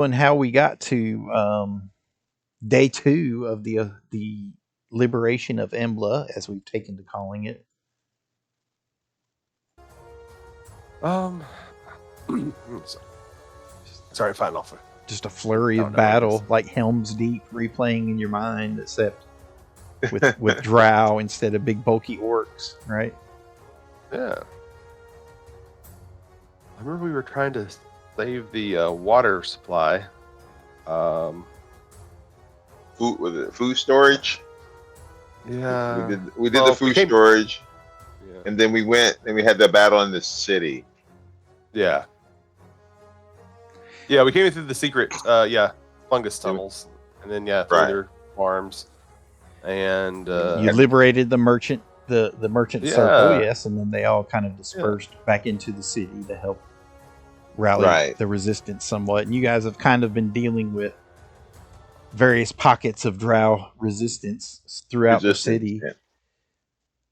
And how we got to day 2 of the liberation of Embla, as we've taken to calling it. Sorry, fine, off. Just a flurry of battle, like Helm's Deep replaying in your mind, except with Drow instead of big bulky orcs, right? Yeah. I remember we were trying to save the water supply. Food storage. Yeah, we did the food storage, and then we had the battle in the city. Yeah, we came through the secret, fungus tunnels, and then through their farms, and you liberated the merchant, the merchant circle, yes, and then they all kind of dispersed back into the city to help rally the resistance somewhat. And you guys have kind of been dealing with various pockets of Drow resistance throughout the city. Yeah.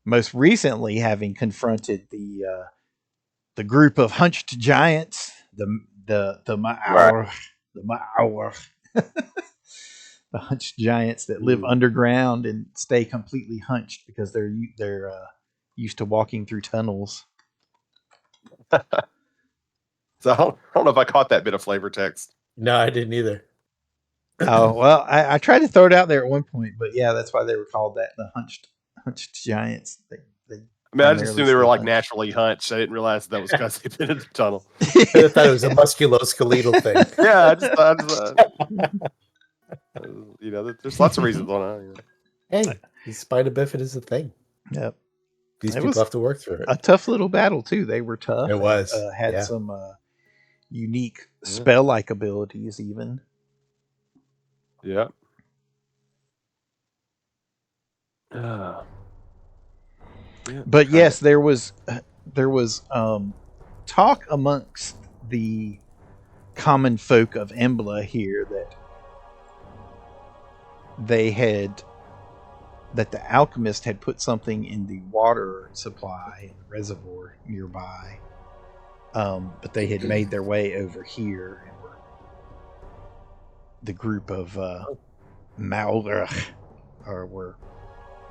Most recently, having confronted the group of hunched giants, the Ma'aur, the hunched giants that live underground and stay completely hunched because they're used to walking through tunnels. So I don't know if I caught that bit of flavor text. No, I didn't either. Oh, well, I tried to throw it out there at one point, but yeah, that's why they were called that, the hunched giants. I just assumed they were like naturally hunched. I didn't realize that was because they've been in the tunnel. I thought it was a musculoskeletal thing. Yeah, I just there's lots of reasons on it. Hey, the spider bifid is a thing. Yep. These people have to work through it. A tough little battle too. They were tough. It was. Had some unique spell-like abilities even. Yeah. But yes, there was talk amongst the common folk of Embla here that the alchemist had put something in the water supply reservoir nearby, but they had made their way over here, and the group of Malrach were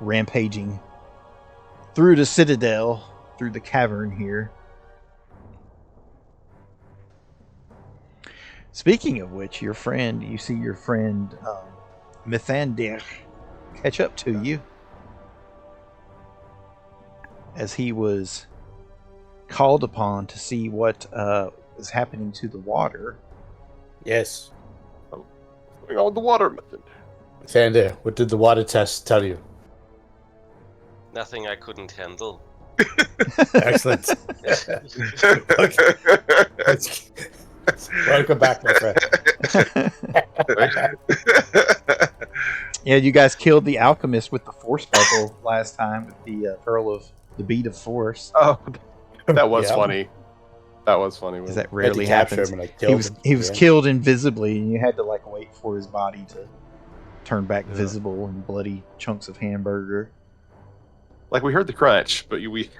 rampaging through the citadel, through the cavern here. Speaking of which, you see your friend Mithandir catch up to you as he was called upon to see what is happening to the water. Yes. What's going on with the water, Mithandir, what did the water test tell you? Nothing I couldn't handle. Excellent. Welcome back, my friend. Yeah, you guys killed the alchemist with the force bubble last time with the pearl of the bead of force. Oh, that was funny. That was funny. Because that rarely happens. He was killed invisibly, and you had to wait for his body to turn back visible and bloody chunks of hamburger. We heard the crunch, but we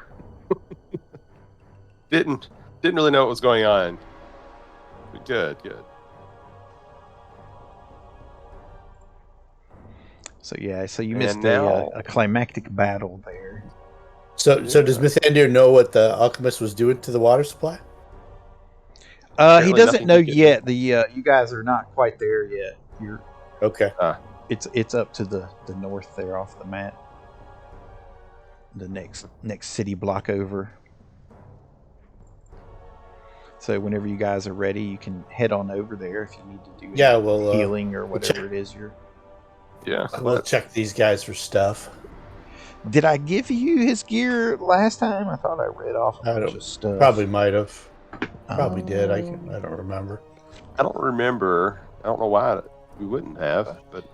didn't really know what was going on. Good. So you missed a climactic battle there. So does Mithandir know what the alchemist was doing to the water supply? He doesn't know yet. You guys are not quite there yet. You're okay. It's up to the north there off the map. The next city block over. So whenever you guys are ready, you can head on over there if you need to do healing or whatever it is we'll check these guys for stuff. Did I give you his gear last time? I thought I read off a bunch of stuff. Probably might have. Probably did. I don't remember. I don't remember. I don't know why we wouldn't have, but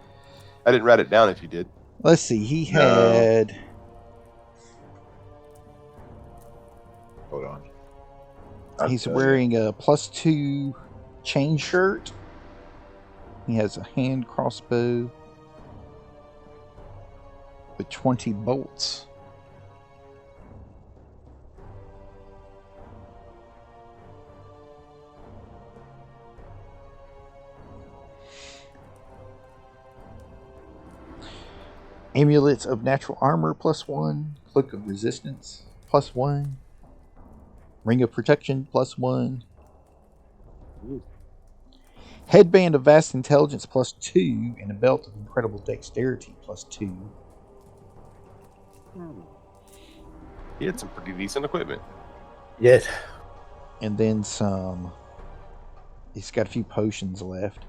I didn't write it down if you did. Let's see. He had... Hold on. He's wearing a +2 chain shirt. He has a hand crossbow with 20 bolts. Amulets of natural armor +1. Cloak of resistance +1. Ring of protection +1. Headband of vast intelligence +2. And a belt of incredible dexterity +2. He had some pretty decent equipment. Yeah. And then some. He's got a few potions left.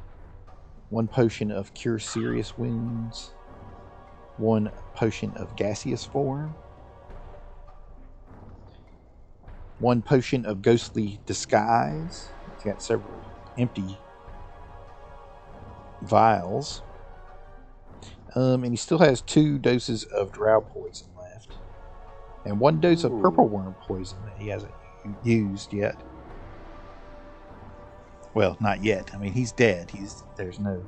1 potion of cure serious wounds. 1 potion of gaseous form. 1 potion of ghostly disguise. He's got several empty vials. And he still has 2 doses of drow poison left. And 1 dose of purple worm poison that he hasn't used yet. Well, not yet. I mean, he's dead. There's no.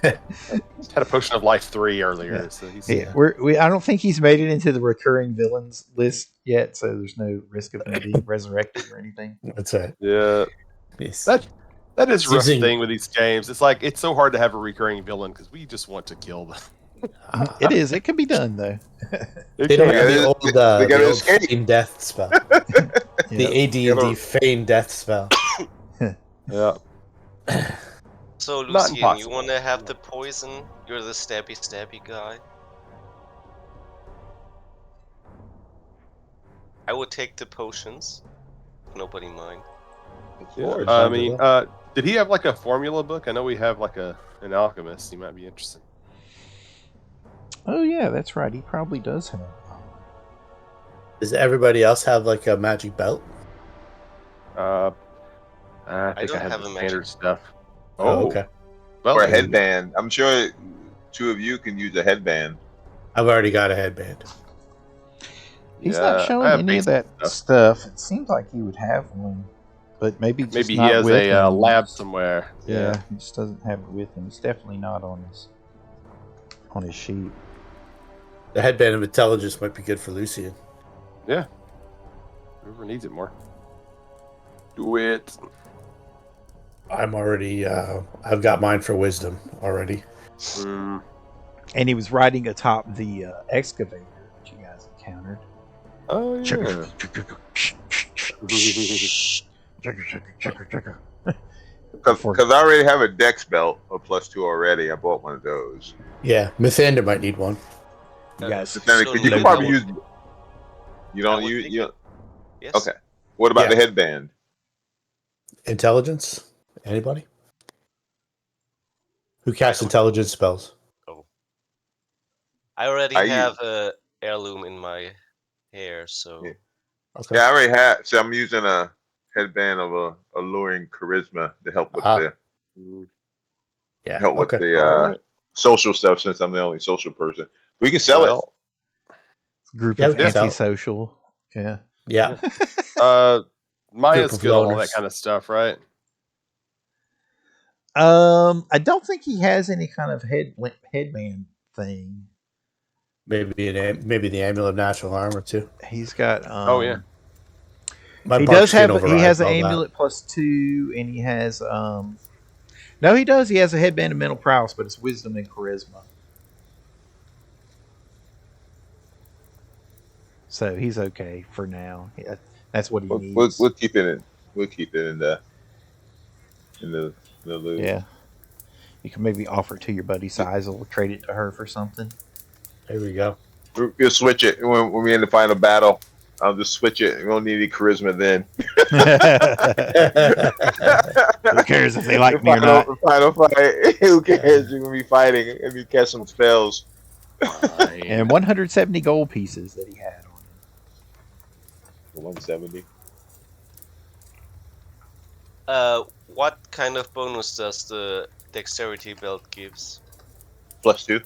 Had a potion of life 3 earlier, Yeah. so he's Yeah, I don't think he's made it into the recurring villains list yet, so there's no risk of him being resurrected or anything. That's right. Yeah. Yes. That is a rough Using- thing with these games. It's like it's so hard to have a recurring villain because we just want to kill them. It is. It can be done though. They don't have the gotta- old, they gotta the old escape. feign death spell. The AD&D feign death spell. Yeah. So, Not Lucian, you impossible. want to have the poison? You're the stabby guy. I would take the potions. Nobody mind. Lord, I mean, did he have like a formula book? I know we have like an alchemist. He might be interested. Oh yeah, that's right. He probably does have. Does everybody else have like a magic belt? I think don't I have have the a standard magic- stuff. Oh, okay. Well, or a headband. I'm sure 2 of you can use a headband. I've already got a headband. He's Yeah, not I showing have any of that basic stuff. It seems like he would have one, but maybe just maybe he not has with a him. lab somewhere. Yeah, he just doesn't have it with him. It's definitely not on his sheet. The headband of intelligence might be good for Lucian. Yeah. Whoever needs it more. Do it. I'm already. I've got mine for wisdom already. Mm. And he was riding atop the excavator that you guys encountered. Oh yeah. Because I already have a dex belt, a +2 already. I bought one of those. Yeah, Mithander might need one. You guys, But then, So you can no, probably no. use. You don't I would use. think- You, Yes. okay. What about Yeah. the headband? Intelligence? Anybody? Who casts intelligence spells? I already I have a heirloom in my hair, so Yeah. Okay. Yeah, I already have. So I'm using a headband of a alluring charisma to help with Ah. the Yeah. help with Okay. the social stuff since I'm the only social person. We can sell it. group Yeah, of we can sell it. antisocial. Yeah. Yeah. Maya's Group of good on all loners. that kind of stuff, right? I don't think he has any kind of headband thing. Maybe the amulet of natural armor too. He's got. Oh, yeah. My He bark does skin have. He overrides has an all that. amulet +2, and he has. No, he does. He has a headband of mental prowess, but it's wisdom and charisma. So he's okay for now. Yeah, that's what he needs. We'll keep it in. We'll keep it in the loop. Yeah. You can maybe offer it to your buddy Sizel or trade it to her for something. There we go. We'll switch it when we're in the final battle. I'll just switch it. We don't need any charisma then. Who cares if they like me or final, not? final fight. Who cares? You're gonna be fighting and you catch some spells. And 170 gold pieces that he had on him. 170. what kind of bonus does the dexterity belt gives? +2.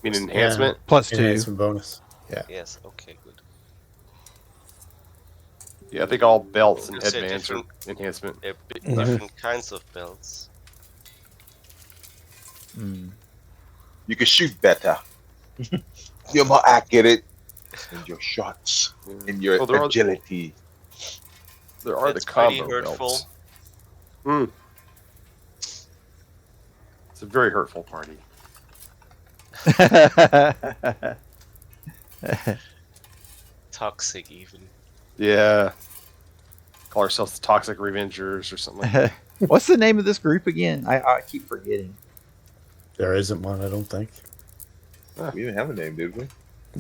mean enhancement? +2. Enhancement bonus. Yes, okay, good. Yeah, I think all belts and You said headbands are different- enhancement. They're Mhm. different kinds of belts. Mm. You can shoot better. You're more accurate in your shots, in your Well, there are- agility. There are That's the pretty combo hurtful. belts. It's a very hurtful party. Toxic, even. Yeah. Call ourselves the Toxic Revengers or something like that. What's the name of this group again? I keep forgetting. There isn't one, I don't think. We didn't have a name, did we?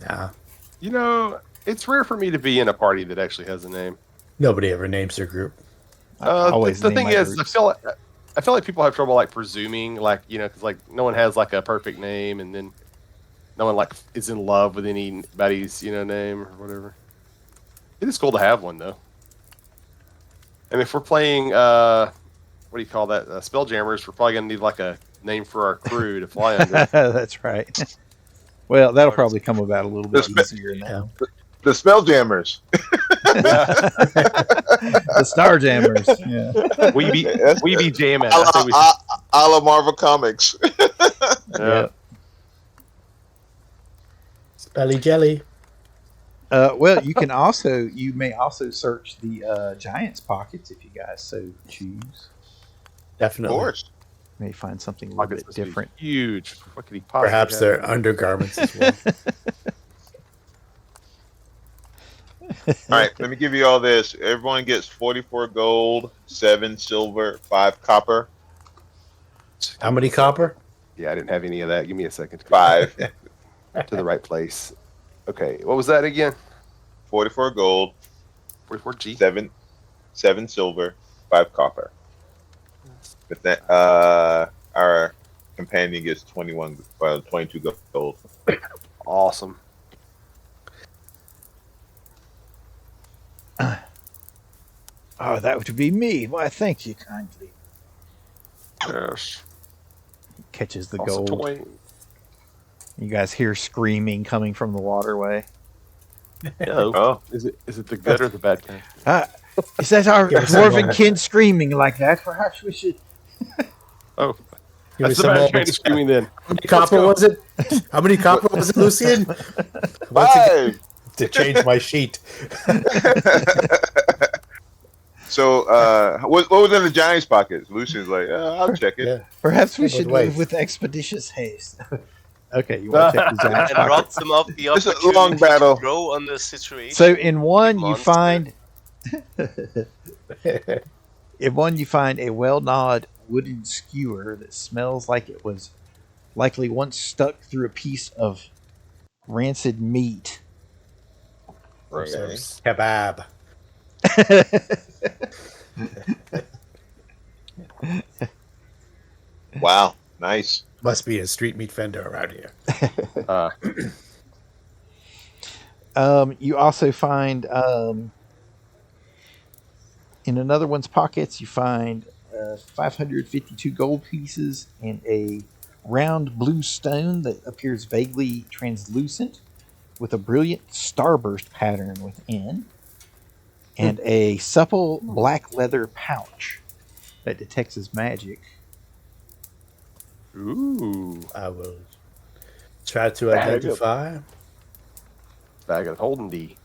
Nah. You know, it's rare for me to be in a party that actually has a name. Nobody ever names their group. The thing is, I feel like people have trouble like presuming, like, you know, because like no one has like a perfect name, and then no one like is in love with anybody's, you know, name or whatever. It is cool to have one though. And if we're playing, what do you call that? Spelljammers, we're probably gonna need like a name for our crew to fly under. That's right. Well, that'll probably come about a little bit easier now. The Spelljammers. The Starjammers. Yeah. We be jamming. A la Marvel Comics. Yeah. Belly jelly. Well, you may also search the Giants' pockets if you guys so choose. Definitely. Of course. May find something a little bit different. Huge. What could he possibly Perhaps have? their undergarments as well. All right, let me give you all this. Everyone gets 44 gold, 7 silver, 5 copper. How many copper? Yeah, I didn't have any of that. Give me a second. 5. To the right place. Okay, what was that again? 44 gold, 44G. 7 silver, 5 copper. But then, our companion gets 22 gold. Awesome. Oh, that would be me. Why, thank you kindly. Yes. Catches the Also gold. toy. You guys hear screaming coming from the waterway. Hello. Oh, Is it the good or the bad kind? Is that our Give us some dwarven more. kin screaming like that? Perhaps we should. Oh, Give me that's the some bad more. kind of screaming then. How many copper was it? How many copper was it, Lucian? Once again, 5! to change my sheet. So, what was in the Giants' pockets? Lucian's like, I'll check it. Yeah. Perhaps we Both should ways. move with expeditious haste. Okay, you want to check the Giants' And rob pockets? them of the It's a opportunity long battle. to grow on the situation. So in one you Monster. find a well-gnawed wooden skewer that smells like it was likely once stuck through a piece of rancid meat. Okay. Kebab. Wow, nice. Must be a street meat vendor around here. You also find in another one's pockets you find 552 gold pieces and a round blue stone that appears vaguely translucent with a brilliant starburst pattern within, and a supple black leather pouch that detects his magic. Ooh. I will try to Bag of- identify. Bag of holding D.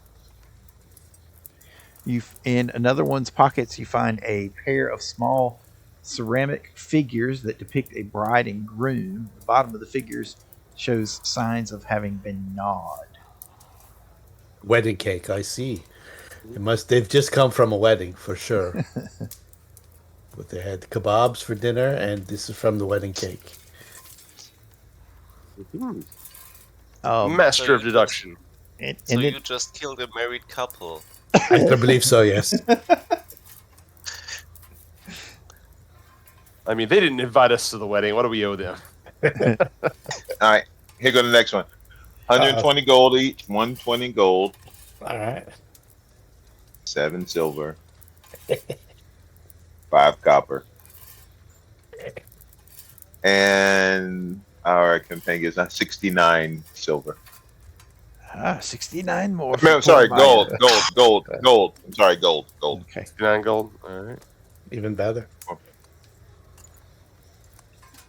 In another one's pockets, you find a pair of small ceramic figures that depict a bride and groom. The bottom of the figures shows signs of having been gnawed. Wedding cake, I see. They've just come from a wedding for sure. But they had kebabs for dinner, and this is from the wedding cake. Master So of deduction. So you just killed a married couple. I believe so, yes. I mean, they didn't invite us to the wedding. What do we owe them? All right, here go the next one. 120 gold each, 120 gold, All right. 7 silver, 5 copper. And our companion is 69 silver. 69 more. I'm sorry, gold. I'm sorry, gold. Okay. 59 gold. All right. Even better.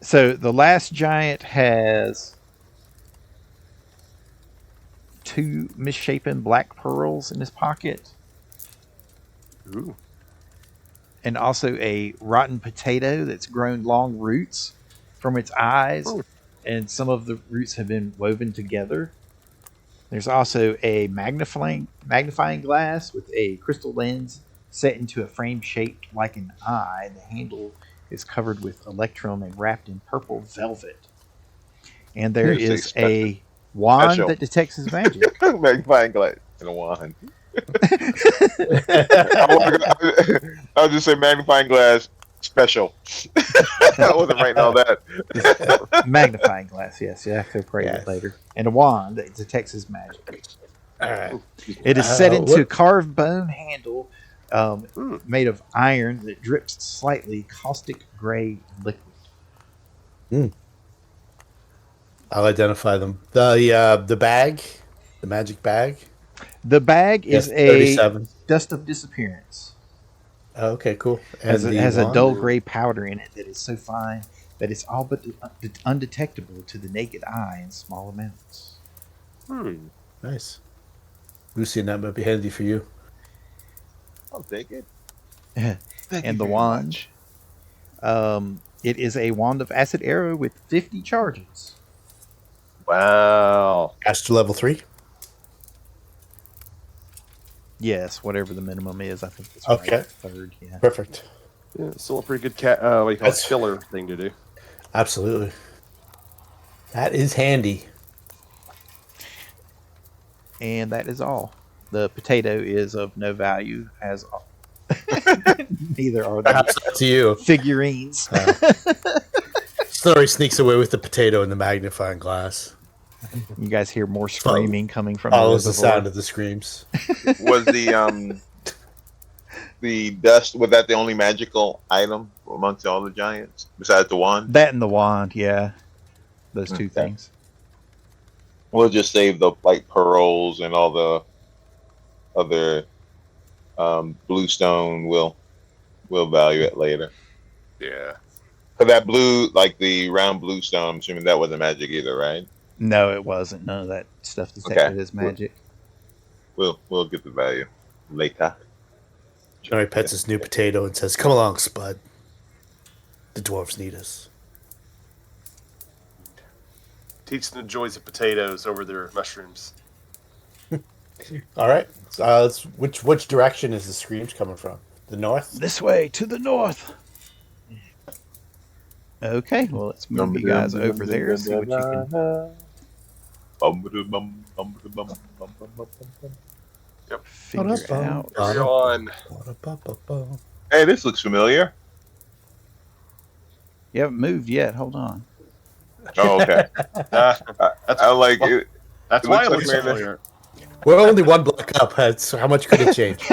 So the last giant has 2 misshapen black pearls in his pocket, Ooh. and also a rotten potato that's grown long roots from its eyes, and some of the roots have been woven together. There's also a magnifying glass with a crystal lens set into a frame shaped like an eye. The handle is covered with electrum and wrapped in purple velvet. And there is a wand that detects his magic. Magnifying glass and a wand. I'll just say magnifying glass special. I wasn't writing all that. Magnifying glass, yes. You have to upgrade it later. And a wand that detects his magic. All right. It is set into a carved bone handle made of iron that drips slightly caustic gray liquid. I'll identify them. The bag, the magic bag. The bag is a dust of disappearance. Oh, okay, cool. And it has a dull gray powder in it that is so fine that it's all but undetectable to the naked eye in small amounts. Nice. Lucian, that might be handy for you. I'll take it. And the wand. It is a wand of acid arrow with 50 charges. Wow. Caster level 3? Yes, whatever the minimum is. I think it's okay. Third, yeah. Perfect. Yeah, it's still a pretty good what do you call it, filler thing to do. Absolutely. That is handy. And that is all. The potato is of no value, as neither are the to you. figurines. Story sneaks away with the potato and the magnifying glass. You guys hear more screaming coming from follows the sound of the screams. Was the dust, was that the only magical item amongst all the giants besides the wand? That and the wand, yeah. Those two things. We'll just save the pearls and all the other bluestone. We'll value it later. Yeah. For that blue, the round bluestone, I'm assuming that wasn't magic either, right? No, it wasn't. None of that stuff detected as magic. We'll get the value later. Johnny pets his new potato and says, "Come along, Spud. The dwarves need us." Teach them the joys of potatoes over their mushrooms. All right. Which direction is the screams coming from? The north? This way, to the north. Okay, well, let's move you guys over there and see what you can figure out. On. Hey, this looks familiar. You haven't moved yet. Hold on. Oh, okay. I like it. That's why it looks familiar. We're only one block up. So how much could it change?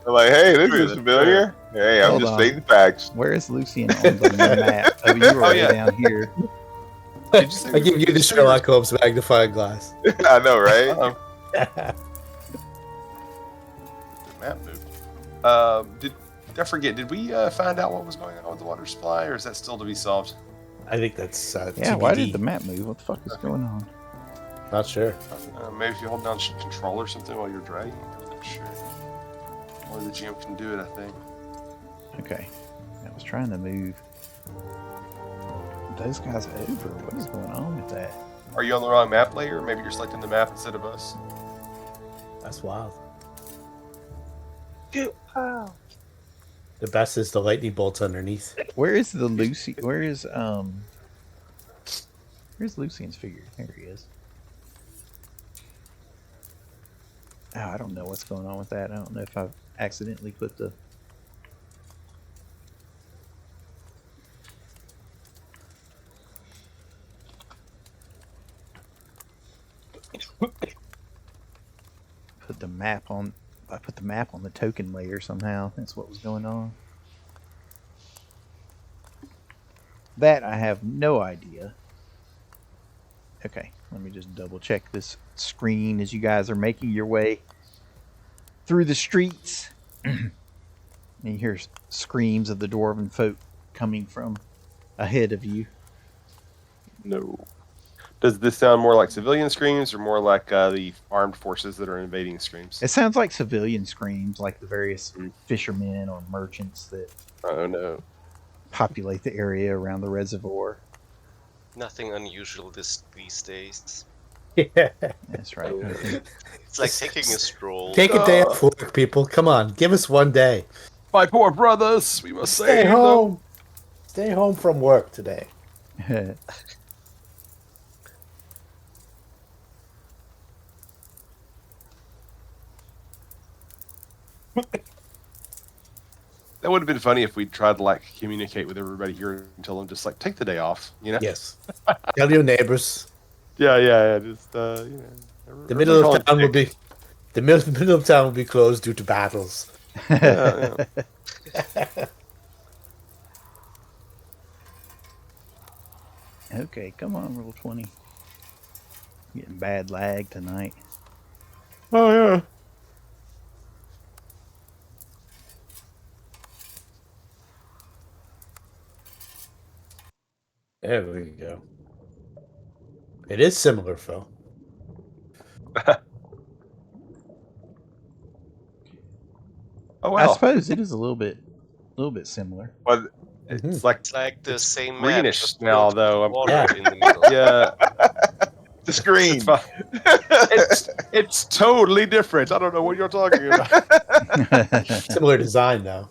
I'm like, hey, this is familiar. Hey, I'm just stating facts. Where is Lucian on the map? Oh, you were down here. I give you the Sherlock Holmes magnifying glass. I know, right? The map moved. I forget, did we find out what was going on with the water supply, or is that still to be solved? I think that's TBD. Why did the map move? What the fuck is going on? Not sure. Maybe if you hold down control or something while you're dragging. I'm not sure. Only the GM can do it, I think. Okay. I was trying to move those guys over. What is going on with that? Are you on the wrong map layer? Maybe you're selecting the map instead of us. That's wild. The best is the lightning bolts underneath. Where is the Lucy? Where's Lucian's figure? There he is. Oh, I don't know what's going on with that. I don't know if I've accidentally put the... I put the map on the token layer somehow. That's what was going on. That I have no idea. Okay, let me just double check this screen as you guys are making your way through the streets. And you hear screams of the dwarven folk coming from ahead of you. No. Does this sound more like civilian screams or more like the armed forces that are invading screams? It sounds like civilian screams, like the various fishermen or merchants that... Oh, no. populate the area around the reservoir. Nothing unusual these days. Yeah. That's right. It's like taking a stroll. Take a day off work, people. Come on, give us one day. My poor brothers, we must Stay home. Stay home from work today. That would have been funny if we tried to like communicate with everybody here and tell them just like take the day off, you know? Yes. Tell your neighbors. Yeah. Just The middle of town will be middle of town will be closed due to battles. Yeah. Okay, come on, Roll20. Getting bad lag tonight. Oh yeah. There we go. It is similar, Phil. Oh well. I suppose it is a little bit similar. But it's like the same greenish map, now, though. Water in the middle. Yeah. The screen. It's totally different. I don't know what you're talking about. Similar design, though.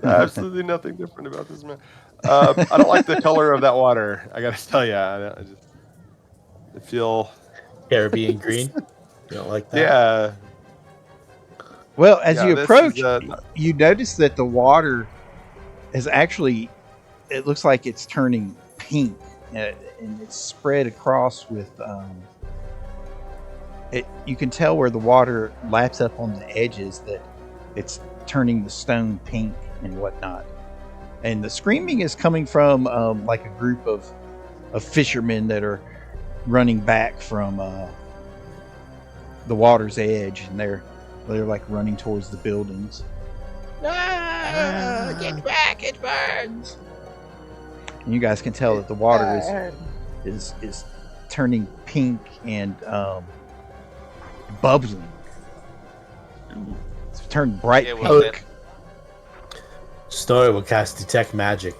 Absolutely nothing different about this man. I don't like the color of that water. I gotta tell you, I feel Caribbean green. You don't like that? Yeah. Well, as Yeah, you this approach, is, you notice that the water is actually, it looks like it's turning pink, and it's spread across with, you can tell where the water laps up on the edges that it's turning the stone pink and whatnot. And the screaming is coming from like a group of fishermen that are running back from the water's edge, and they're like running towards the buildings. Get back, it burns. And you guys can tell that the water is turning pink and bubbling. It's turned bright Yeah, pink. well, Snorri will cast Detect Magic.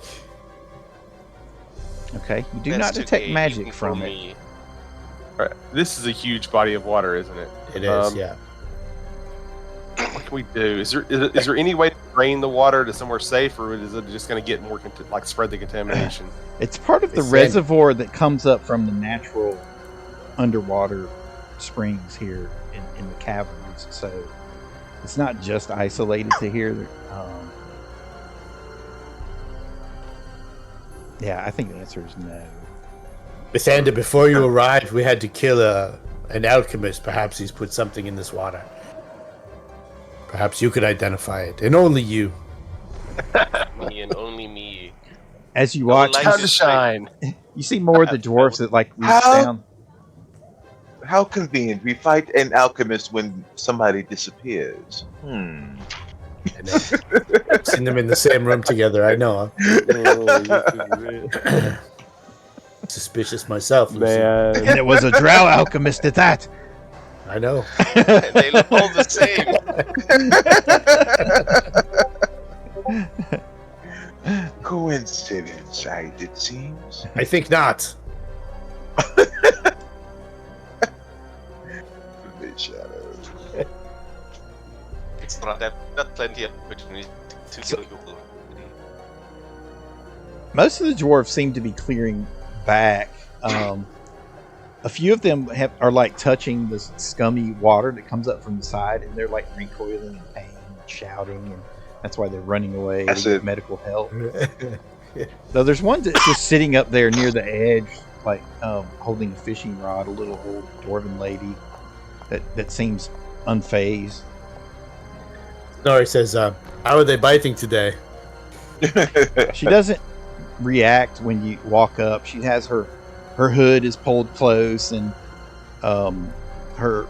Okay, you do That's not detect 2K, magic even from for it. me. all right, this is a huge body of water, isn't it? It is, yeah. What can we do? Is there any way to drain the water to somewhere safe, or is it just going to get more spread the contamination? It's part of the It's reservoir that comes up from the natural underwater springs here in the caverns. So it's not just isolated to here. Yeah, I think the answer is no. Lysander, before you arrived, we had to kill an alchemist. Perhaps he's put something in this water. Perhaps you could identify it, and only you. Me and only me. As you No one watch, likes Time to to shine. you see more of the dwarves that like reach How? down. How convenient. We fight an alchemist when somebody disappears. And I've seen them in the same room together. I know. Suspicious myself, Lucy. Man. And it was a drow alchemist at that. I know. They look all the same. Coincidence, right, it seems. I think not. The shadow. It's not. I've got plenty of opportunity to kill you. Most of the dwarves seem to be clearing back. A few of them are like touching this scummy water that comes up from the side, and they're like recoiling in pain and shouting, and that's why they're running away to get medical help. So there's one that's just sitting up there near the edge, like holding a fishing rod, a little old dwarven lady that seems unfazed. Snorri says, how are they biting today? She doesn't react when you walk up. She has her hood is pulled close, and her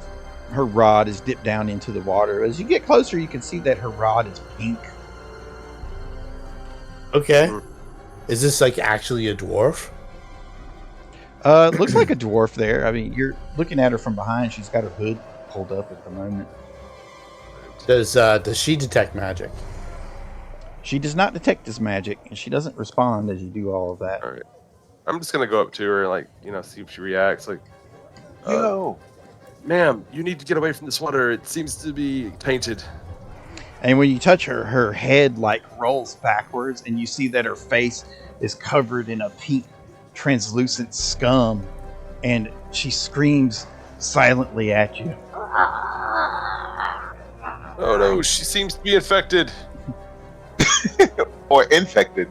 rod is dipped down into the water. As you get closer, you can see that her rod is pink. Okay. Is this like actually a dwarf? Looks like a dwarf there. I mean, you're looking at her from behind. She's got her hood pulled up at the moment. Does she detect magic? She does not detect this magic, and she doesn't respond as you do all of that. All right. I'm just gonna go up to her and see if she reacts. Ma'am, you need to get away from this water. It seems to be tainted. And when you touch her, her head rolls backwards, and you see that her face is covered in a pink, translucent scum, and she screams silently at you. Oh no, she seems to be infected. Or infected.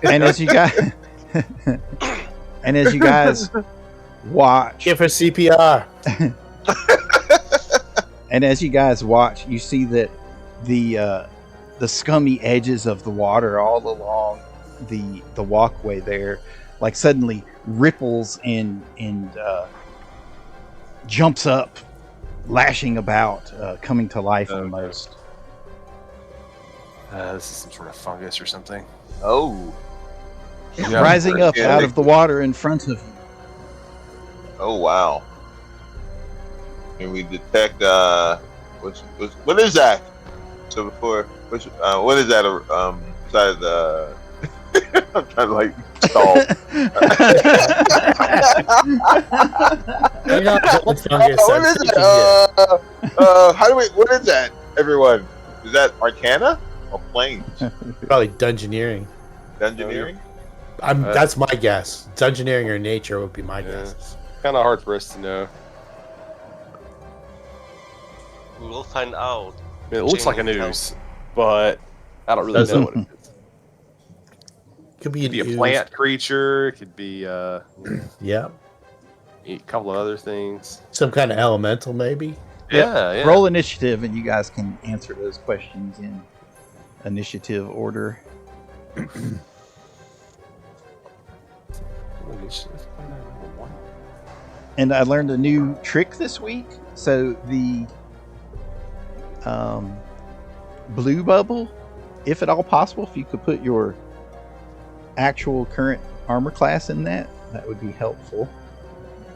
And as you guys, watch, give her CPR. And as you guys watch, you see that the scummy edges of the water all along the walkway there, suddenly ripples and jumps up, lashing about, coming to life almost. This is some sort of fungus or something. Oh. Rising up out of the water in front of you. Oh wow. And we detect what is that? So before what is that besides I'm trying to stall. What is it? What is that, everyone? Is that Arcana or Planes? Probably Dungeoneering. Dungeoneering? That's my guess. Dungeoneering or nature would be my guess. Kind of hard for us to know. We will find out. I mean, it looks like a noose, but I don't really know what it is. Could be a plant creature. It could be yeah, a couple of other things. Some kind of elemental, maybe. Yeah. Roll initiative, and you guys can answer those questions in initiative order. And I learned a new trick this week. So the blue bubble, if at all possible, if you could put your actual current armor class in that would be helpful.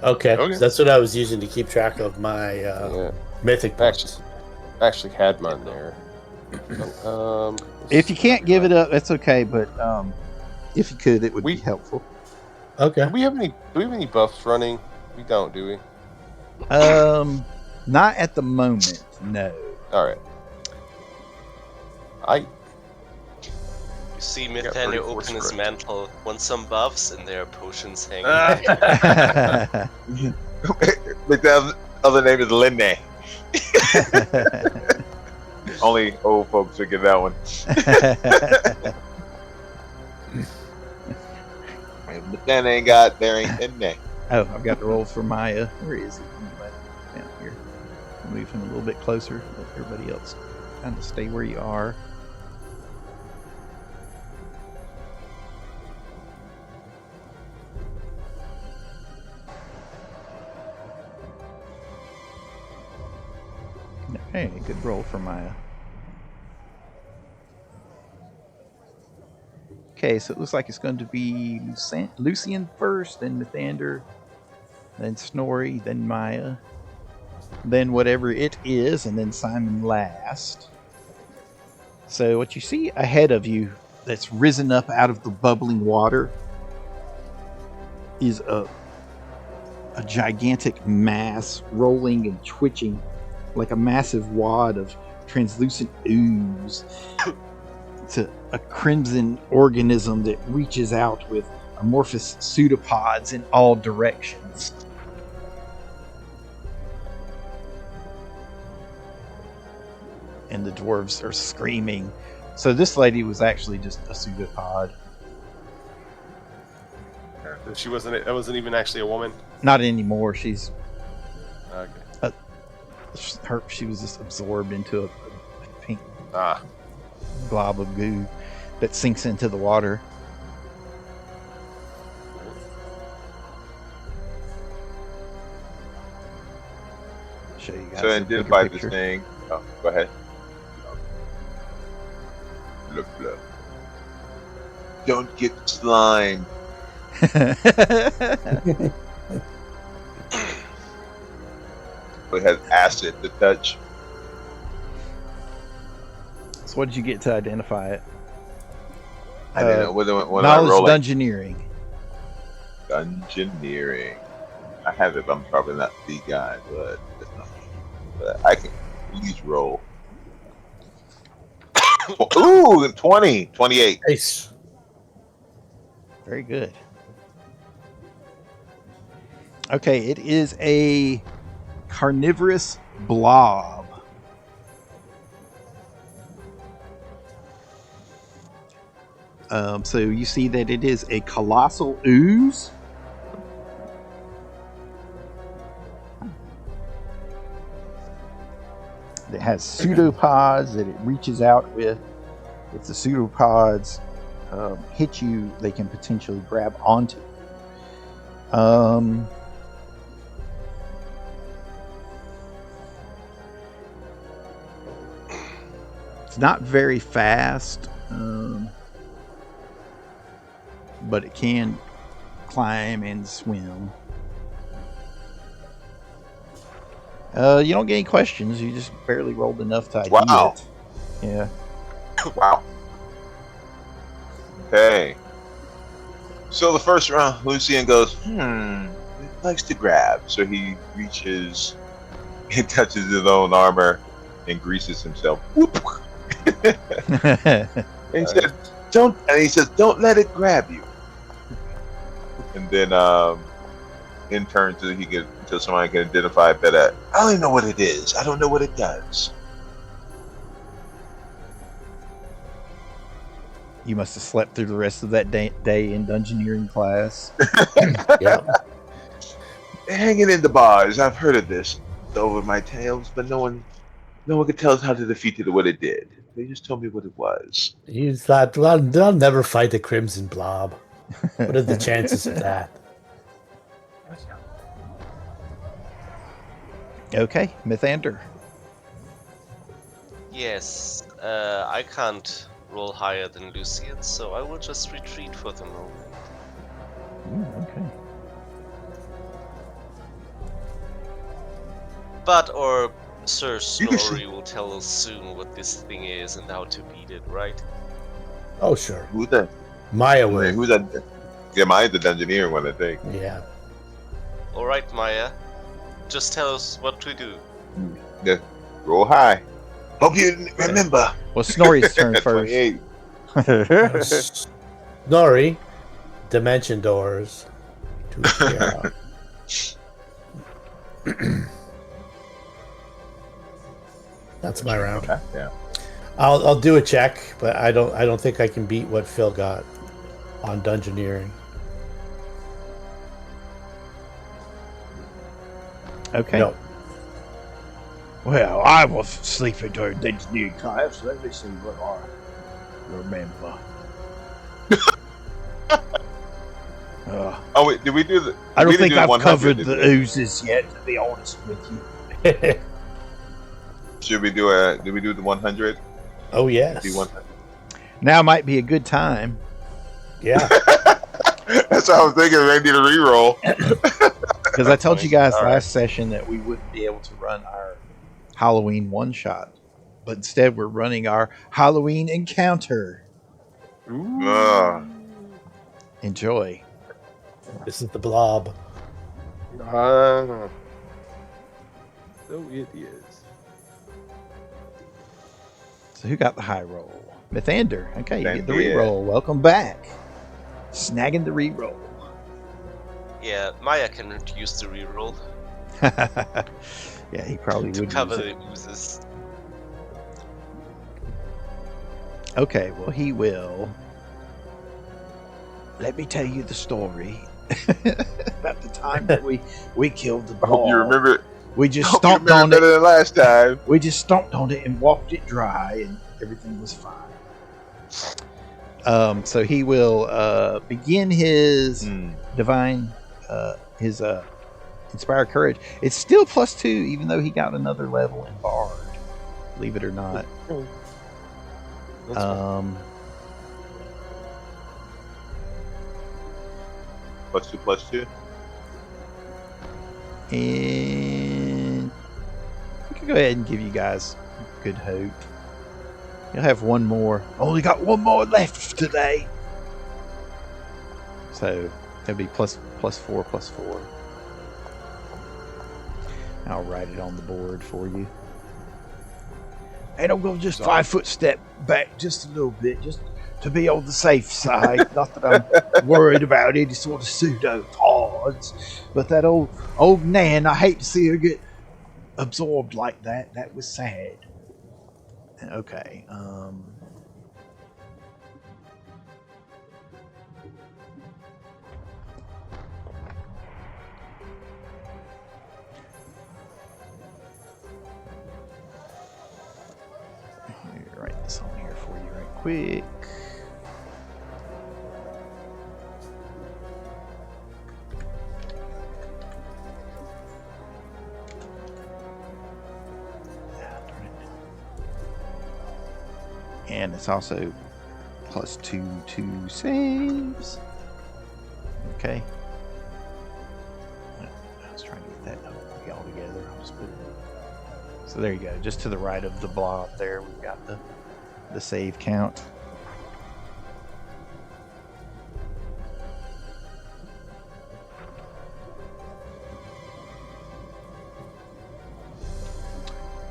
Okay. That's what I was using to keep track of my mythic points. Actually had mine there. If you can't give it up, that's okay, but if you could, it would be helpful. Okay. Do we have any buffs running? We don't, do we? Not at the moment, no. All right. You see Nathaniel open his mantle, want some buffs, and there are potions hanging. The other name is Linne. Only old folks will get that one. But then there ain't Linne. Oh, I've got the roll for Maya. Where is he? Down here. Move him a little bit closer. Let everybody else kind of stay where you are. Hey, good roll for Maya. Okay, so it looks like it's going to be Lucian first, then Nathander, then Snorri, then Maya, then whatever it is, and then Simon last. So what you see ahead of you that's risen up out of the bubbling water is a gigantic mass rolling and twitching like a massive wad of translucent ooze. It's a crimson organism that reaches out with amorphous pseudopods in all directions. And the dwarves are screaming. So this lady was actually just a pseudopod. It wasn't even actually a woman? Not anymore. She's... Okay. She was just absorbed into a pink blob of goo that sinks into the water. Show you guys. So identify this thing. Oh, go ahead. Look. Don't get slimed. It has acid to touch. So what did you get to identify it? I didn't know. What am I knowledge rolling? dungeoneering. Dungeoneering. I have it, but I'm probably not the guy. But that's not. But I can please roll. Ooh, 20, 28. Nice. Very good. Okay, it is a carnivorous blob. So you see that it is a colossal ooze. It has pseudopods that it reaches out with. If the pseudopods hit you, they can potentially grab onto. It's not very fast, but it can climb and swim. You don't get any questions. You just barely rolled enough to ID it. Yeah. Wow. Okay. So the first round, Lucian goes, it likes to grab. So he reaches, he touches his own armor and greases himself. Whoop. And he said, don't let it grab you. And then in turn until somebody can identify better. I don't know what it is. I don't know what it does. You must have slept through the rest of that day in dungeoneering class. Yeah. Hanging in the bars. I've heard of this over my tales, but no one could tell us how to defeat it or what it did. They just told me what it was. You thought, well, they'll never fight the Crimson Blob. What are the chances of that? Okay, Mythander. Yes, I can't roll higher than Lucian, so I will just retreat for the moment. Okay. But, or Sir Snorri will tell us soon what this thing is and how to beat it, right? Oh, sure. Who's that? Maya will. Who's that? Yeah, Maya's the dungeoneer one, I think. Yeah. Alright, Maya. Just tell us what to do. Yeah. Roll high. Hope you remember. Well, Snorri's turn first. 28. Snorri, dimension doors. To clear out. That's my round. Okay, yeah. I'll do a check, but I don't think I can beat what Phil got on dungeoneering. Okay. No. Well, I was sleeping during dungeoneering class. Let me see what I remember. Oh wait, did we do the? I don't think I've 100, covered the oozes yet, to be honest with you. Should we do Did we do the 100? Oh yes. Do 100. Now might be a good time. Yeah. That's what I was thinking. They need a reroll. Because I told you guys last session that we wouldn't be able to run our Halloween one-shot. But instead, we're running our Halloween encounter. Enjoy. This is the blob. So it is. So who got the high roll? Mythander. Okay, you get the Yeah. reroll. Welcome back. Snagging the reroll. Yeah, Maya can use the reroll Yeah, he probably to would cover use the it. oozes. Okay, well, he will. Let me tell you the story about the time that we killed the I hope you ball. remember it. We just I hope you stomped remember on better it. than last time. We just stomped on it and walked it dry, and everything was fine. So he will begin his divine, his inspire courage. It's still +2, even though he got another level in Bard. Believe it or not. +2. And we can go ahead and give you guys good hope. You'll have one more. Only got one more left today. So it'll be plus 4 plus 4. I'll write it on the board for you. And I'm going to just 5-foot step back just a little bit, just to be on the safe side. Not that I'm worried about any sort of pseudo-pods, but that old Nan, I hate to see her get absorbed like that. That was sad. Okay. Write this on here for you right quick. And it's also plus 2 saves. Okay. I was trying to get that all together. I'll just put it. So there you go. Just to the right of the blob there, we've got the save count.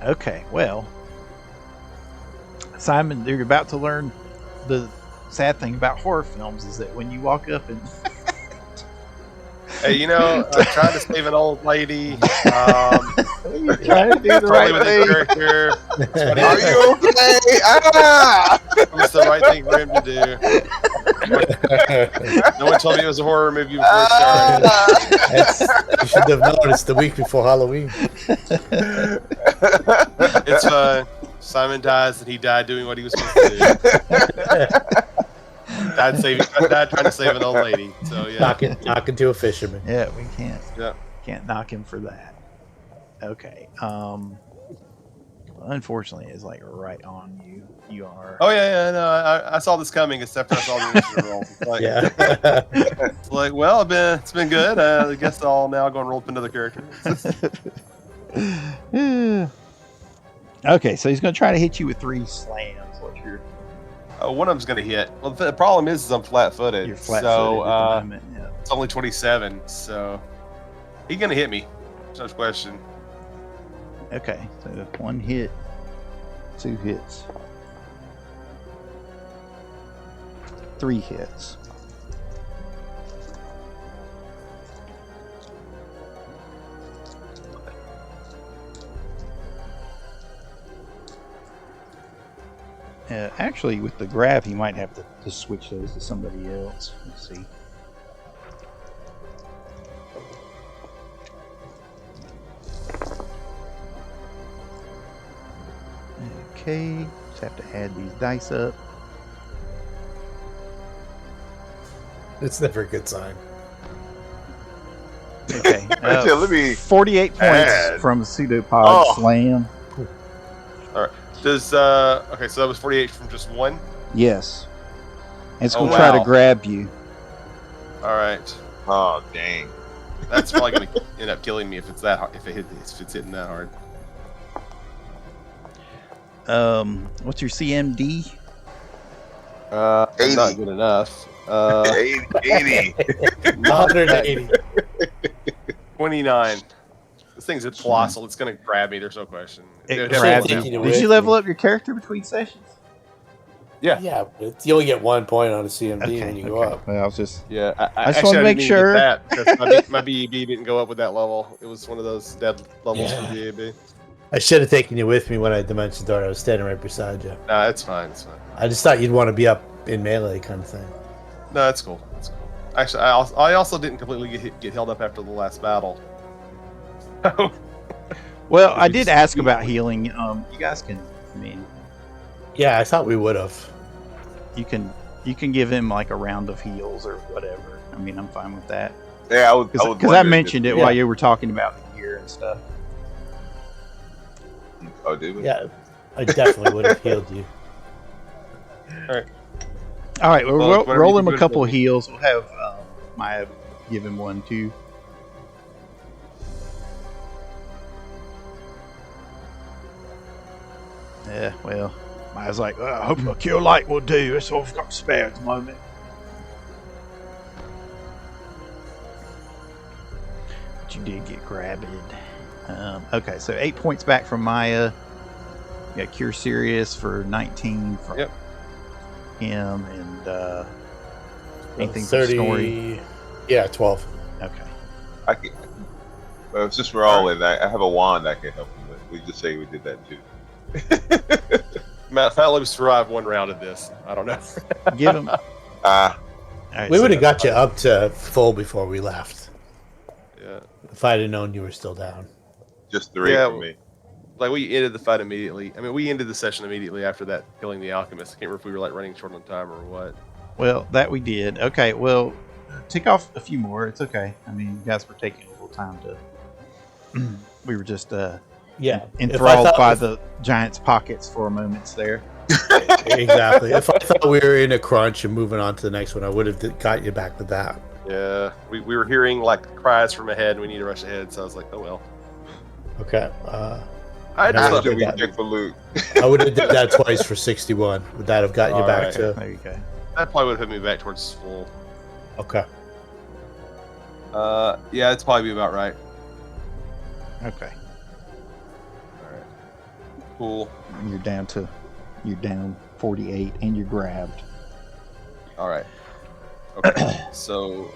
Okay, well, Simon, you're about to learn the sad thing about horror films is that when you walk up and hey, I'm trying to save an old lady. You're trying to do the right thing. Character. Are you okay? Ah! It's the right thing for him to do. No one told me it was a horror movie before it started. You should have noticed the week before Halloween. It's fine. Simon dies, and he died doing what he was supposed to do. Died trying to save an old lady. So yeah, knocking to a fisherman. Yeah, we can't knock him for that. Okay. Unfortunately, it's like right on you. You are. Oh yeah. No, I saw this coming. Except I saw the initiative roll. Like, Yeah. It's like, well, it's been good. I guess I'll now go and roll up another character. Okay, so he's going to try to hit you with 3 slams. What's your? One of them's going to hit. Well, the problem is I'm flat-footed. You're flat-footed so at the moment. Yeah. it's only 27. So he's going to hit me. No question. Okay, so 1 hit, 2 hits, 3 hits. Actually, with the grab, he might have to switch those to somebody else. Let's see. Okay, just have to add these dice up. It's never a good sign. Okay, Let me 48 points add. from a pseudopod slam. All right. Does okay? So that was 48 from just one. Yes, and it's Oh, going to try to wow. grab you. All right. Oh dang! That's probably going to end up killing me if it's that hard, if it's hitting that hard. What's your CMD? 80. Not good enough. 80. 180. 29. This thing's a colossal. It's going to grab me. There's no question. It grabs grabs you. you. Did you level up your character between sessions? Yeah, but you only get 1 point on a CMD when you go up. Well, I was just Yeah, I just wanted to make sure. that because my BEB didn't go up with that level. It was one of those dead levels Yeah. for BEB. I should have taken you with me when I dimension door. I was standing right beside you. No, it's fine. It's fine. I just thought you'd want to be up in melee kind of thing. No, that's cool. That's cool. Actually, I also didn't completely get held up after the last battle. Well, I did ask about healing. You guys can. I mean, Yeah, I thought we would have. you can give him like a round of heals or whatever. I mean, I'm fine with that Yeah, I was because I wondering mentioned it Yeah. while you were talking about the gear and stuff. Oh, did we? Yeah, I definitely would have healed you. All right, well, whatever roll you him can a do couple for me. heals. We'll have Maya give him one too. Yeah, well, Maya's like, I hope a cure light will do. That's all I've got to spare at the moment. you did get grabbed. Okay, so 8 points back from Maya. You got Cure Serious for 19 from him, and anything for 30. Snorri? Yeah, 12. Okay. I can, well, since we're all in, I have a wand I can help you with. We just say we did that too. Matt, Fat Lip survived one round of this. I don't know. Give him. Right, we would have got you up to full before we left. Yeah. If I'd have known you were still down. Just 3 for me. Like, we ended the fight immediately. I mean, we ended the session immediately after that, killing the alchemist. I can't remember if we were like running short on time or what. Well, that we did. Okay, well, tick off a few more. It's okay. I mean, you guys were taking a little time to. We were just enthralled by the giant's pockets for a moment there. Exactly. If I thought we were in a crunch and moving on to the next one, I would have got you back with that. Yeah, we were hearing like cries from ahead, and we need to rush ahead. So I was like, oh well. Okay. After we check for loot. I would have did that twice for 61. Would that have gotten you back to? There you go. That probably would have put me back towards full. Okay. Yeah, it's probably be about right. Okay. All right. Cool. You're down 48, and you're grabbed. All right. Okay. So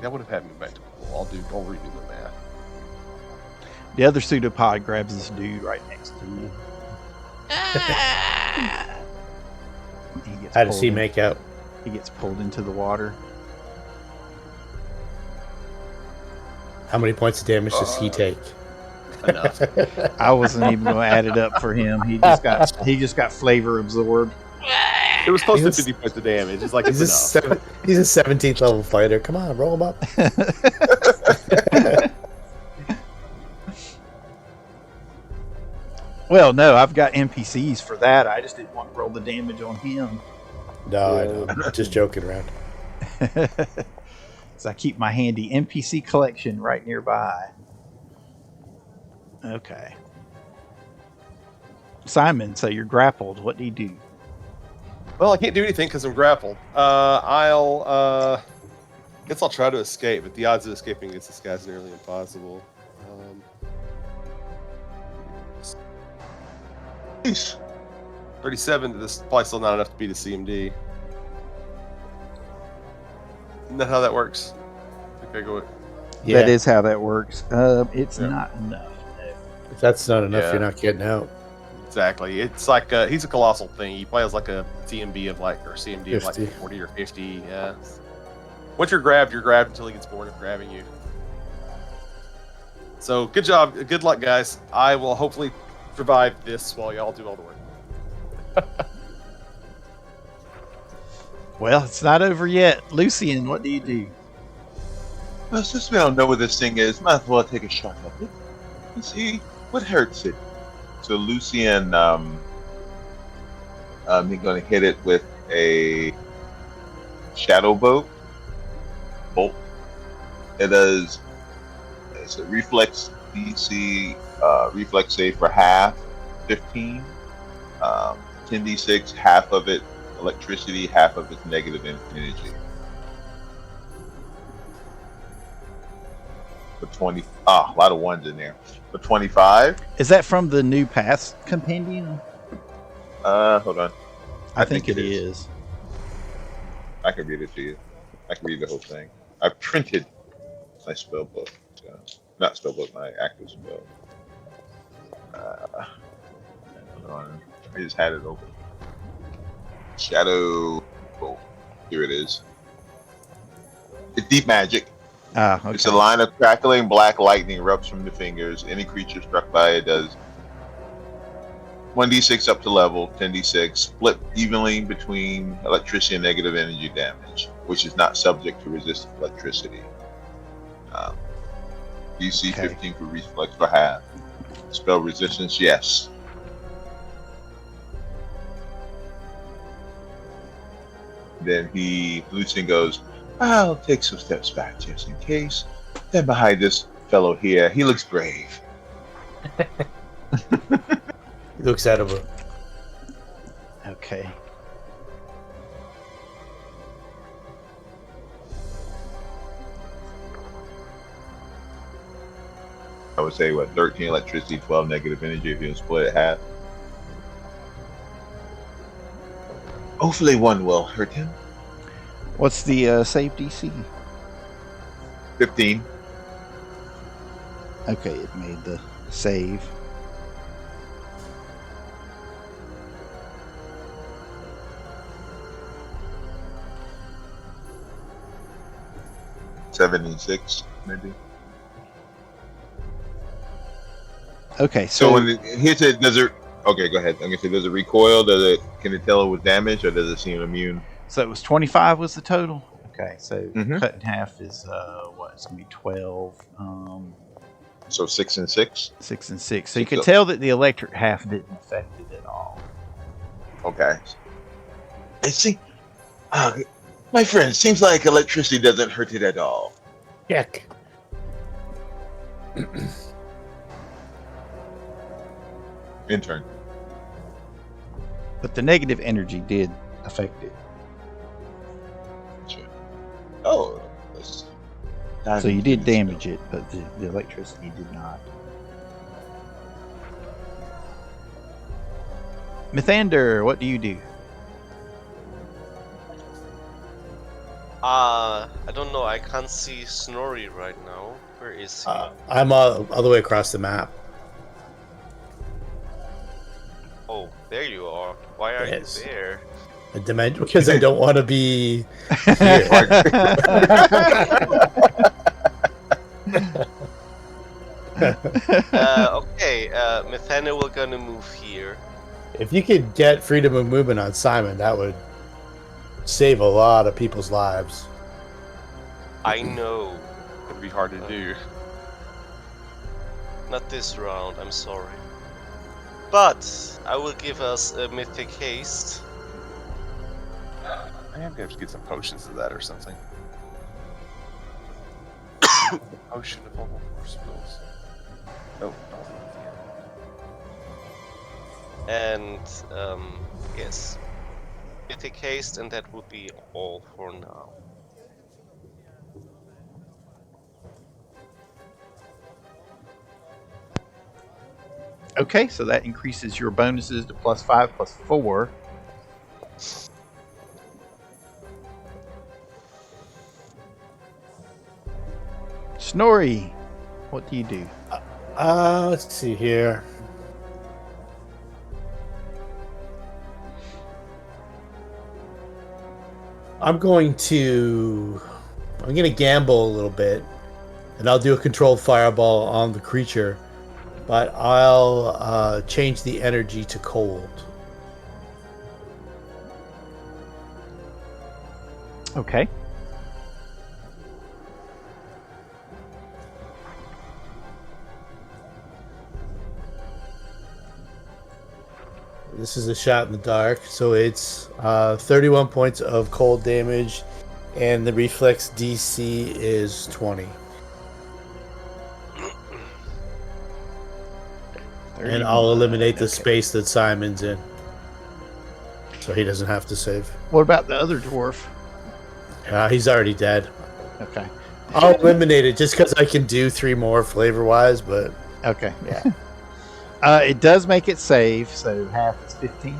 that would have had me back to full. I'll redo the math. The other pseudopod grabs this dude right next to you. How does he make out? He gets pulled into the water. How many points of damage does he take? Enough. I wasn't even going to add it up for him. He just got flavor absorbed. It was close to 50 points of damage. It's like he's a 17th level fighter. Come on, roll him up. Well, no, I've got NPCs for that. I just didn't want to roll the damage on him. No, I know. I'm just joking around. So I keep my handy NPC collection right nearby. Okay. Simon, so you're grappled. What do you do? Well, I can't do anything because I'm grappled. Guess I'll try to escape, but the odds of escaping against this guy's nearly impossible. 37. This is probably still not enough to beat a CMD. Isn't that how that works? Okay, go ahead. Yeah. That is how that works. It's not enough. If that's not enough, you're not getting out. Exactly. It's like he's a colossal thing. He plays like a CMB of like, or CMD 50. Of like 40 or 50. Yeah. Once you're grabbed until he gets bored of grabbing you. So good job. Good luck, guys. I will hopefully survive this while y'all do all the work. Well, it's not over yet. Lucian, what do you do? Well, since we don't know where this thing is, might as well take a shot at it and see what hurts it. So Lucian, he's going to hit it with a shadow bolt. It does. It's a reflex DC, reflex save for half, 15. 10d6, half of it electricity, half of it negative energy. For 20, a lot of ones in there. For 25. Is that from the new Path compendium? Hold on. I think it is. I can read it to you. I can read the whole thing. I printed my spell book. Not spell book, my active spell. Hold on. I just had it open. Shadow bolt. Here it is. It's deep magic. Okay. It's a line of crackling black lightning erupts from the fingers. Any creature struck by it does 1d6 up to level, 10d6, split evenly between electricity and negative energy damage, which is not subject to resist electricity. DC 15 for reflex for half. Spell resistance, yes. Then Lucian goes, I'll take some steps back just in case. Then behind this fellow here, he looks brave. He looks edible. Okay. would say, 13 electricity, 12 negative energy if you split it half. Hopefully one will hurt him. What's the save DC? 15. Okay, it made the save. $76, maybe. Okay, so when here's it, does it? Okay, go ahead. I'm gonna say, does it recoil? Can it tell it was damaged, or does it seem immune? So it was 25 was the total. Okay, so cut in half is what? It's gonna be 12. So 6 and 6. 6 and 6. So you could tell that the electric half didn't affect it at all. Okay. I see. My friend, seems like electricity doesn't hurt it at all. Check. Intern. But the negative energy did affect it. Sure. Oh. So you did damage it, but the electricity did not. Mithander, what do you do? I don't know. I can't see Snorri right now. Where is he? I'm all the way across the map. Oh, there you are. Why are you there? A dimension, because I don't want to be here. Okay, Methana will gonna move here. If you could get freedom of movement on Simon, that would save a lot of people's lives. I know. It'd be hard to do. Not this round, I'm sorry. But I will give us a mythic haste. I am gonna have to get some potions of that or something. Potion of all four spells. Oh, And yes, mythic haste, and that would be all for now. Okay, so that increases your bonuses to +5 +4. Snorri, what do you do? Let's see here. I'm gonna gamble a little bit, and I'll do a controlled fireball on the creature, but I'll change the energy to cold. Okay. This is a shot in the dark, so it's 31 points of cold damage, and the reflex DC is 20. And I'll eliminate the space that Simon's in, so he doesn't have to save. What about the other dwarf? He's already dead. Okay. I'll eliminate it just because I can do 3 more flavor-wise, but... Okay. Yeah. It does make it save, so half is 15.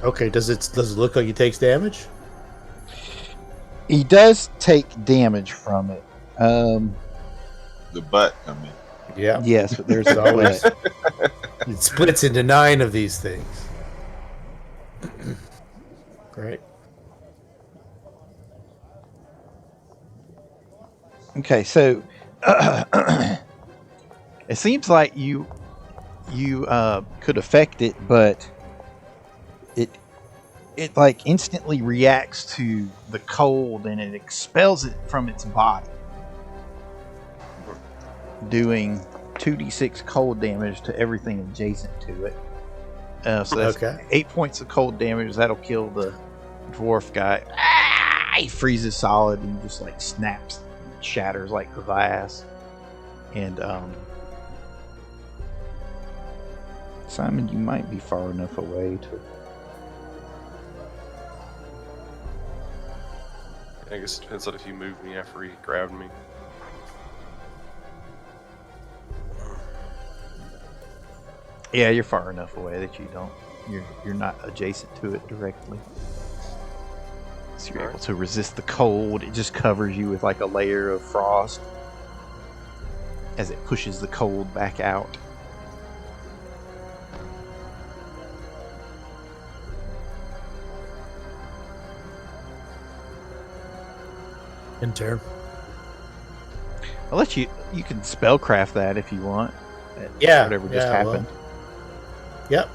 Okay, does it look like he takes damage? He does take damage from it. The butt, I mean. Yeah. Yes, but there's always... It splits into 9 of these things. Great. Okay, so it seems like you could affect it, but it like instantly reacts to the cold and it expels it from its body, doing 2d6 cold damage to everything adjacent to it. So that's 8 points of cold damage. That'll kill the dwarf guy. He freezes solid and just like snaps, shatters like glass. And Simon, you might be far enough away to... I guess it depends on if you moved me after he grabbed me. Yeah, you're far enough away that you don't. You're not adjacent to it directly. So you're able to resist the cold. It just covers you with like a layer of frost as it pushes the cold back out. In turn. I'll let you can spellcraft that if you want. Yeah. Whatever just happened. Well, yep.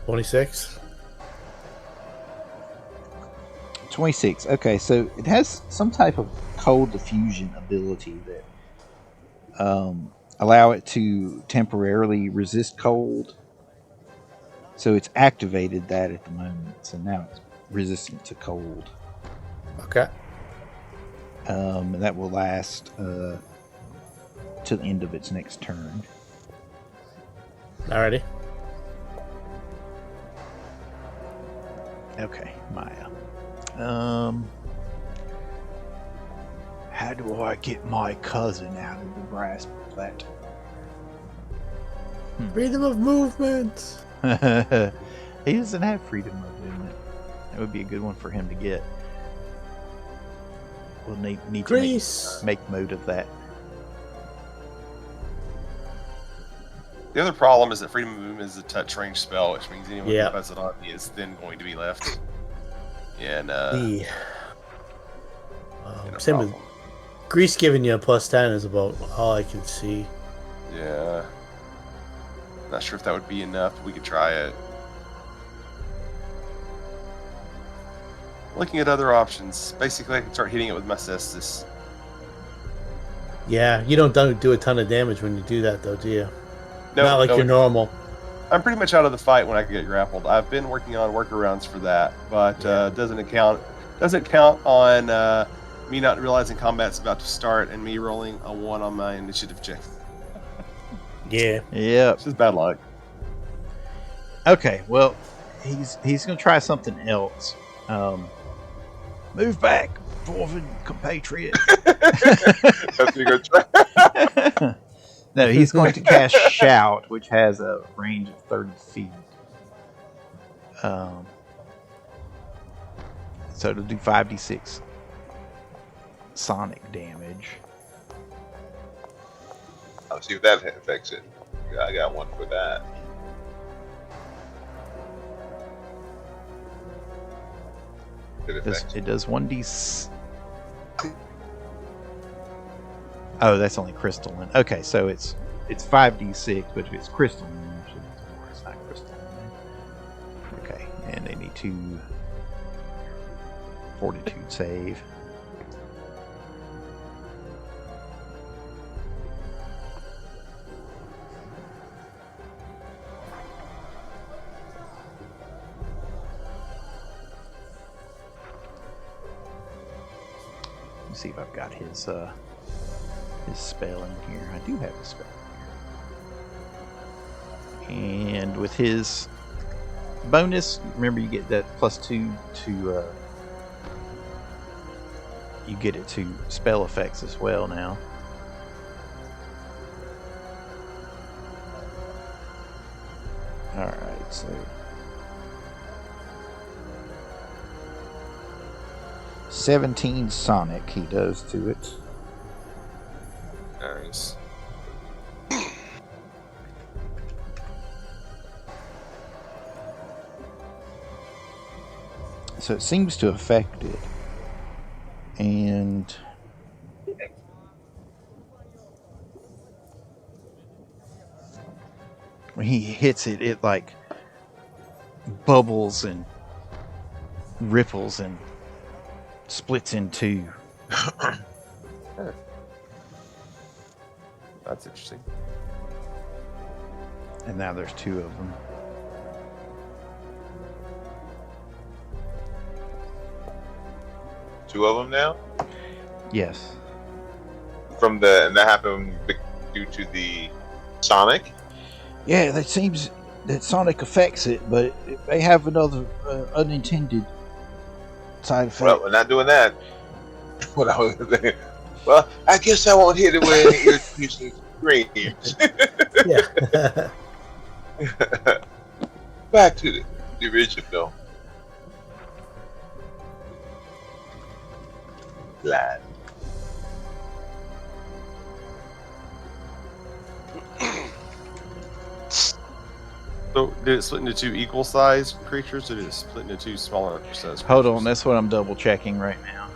$26. 26. Okay, so it has some type of cold diffusion ability that allow it to temporarily resist cold. So it's activated that at the moment. So now it's resistant to cold. Okay. And that will last to the end of its next turn. Alrighty. Okay, Maya. How do I get my cousin out of the grasp of that? Freedom of movement. He doesn't have freedom of movement. That would be a good one for him to get. We'll need to make note of that. The other problem is that freedom of movement is a touch range spell, which means anyone who puts it on me is then going to be left. And same with Grease giving you a +10 is about all I can see. Yeah. Not sure if that would be enough. We could try it. Looking at other options. Basically, I can start hitting it with my cestus. Yeah, you don't do a ton of damage when you do that, though, do you? No, not like you're normal. I'm pretty much out of the fight when I can get grappled. I've been working on workarounds for that, but doesn't count on me not realizing combat's about to start and me rolling a 1 on my initiative check. Yeah. Yep. It's just bad luck. Okay, well, he's gonna try something else. Move back, dwarven compatriot. That's what you're gonna try. No, he's going to cast Shout, which has a range of 30 feet. So it'll do 5d6 sonic damage. I'll see if that affects it. Yeah, I got one for that. It does 1d. Oh, that's only crystalline. Okay, so it's 5d6, but if it's crystalline, actually it's more. It's not crystalline. Okay, and they need to fortitude save. Let's see if I've got his spell in here. I do have his spell in here. And with his bonus, remember you get that +2 to you get it to spell effects as well now. Alright, so 17 sonic he does to it. Nice. So it seems to affect it. And when he hits it, it like bubbles and ripples and splits in two. That's interesting. And now there's 2 of them. Two of them now? Yes. And that happened due to the Sonic? Yeah, that seems that Sonic affects it, but they have another unintended side effect. Well, we're not doing that. what I was saying. Well, I guess I won't hit it with any ear-piercing screams. Yeah. Back to the original. Glad. So, did it split into two equal-sized creatures, or did it split into two smaller sized creatures? Hold on, that's what I'm double checking right now.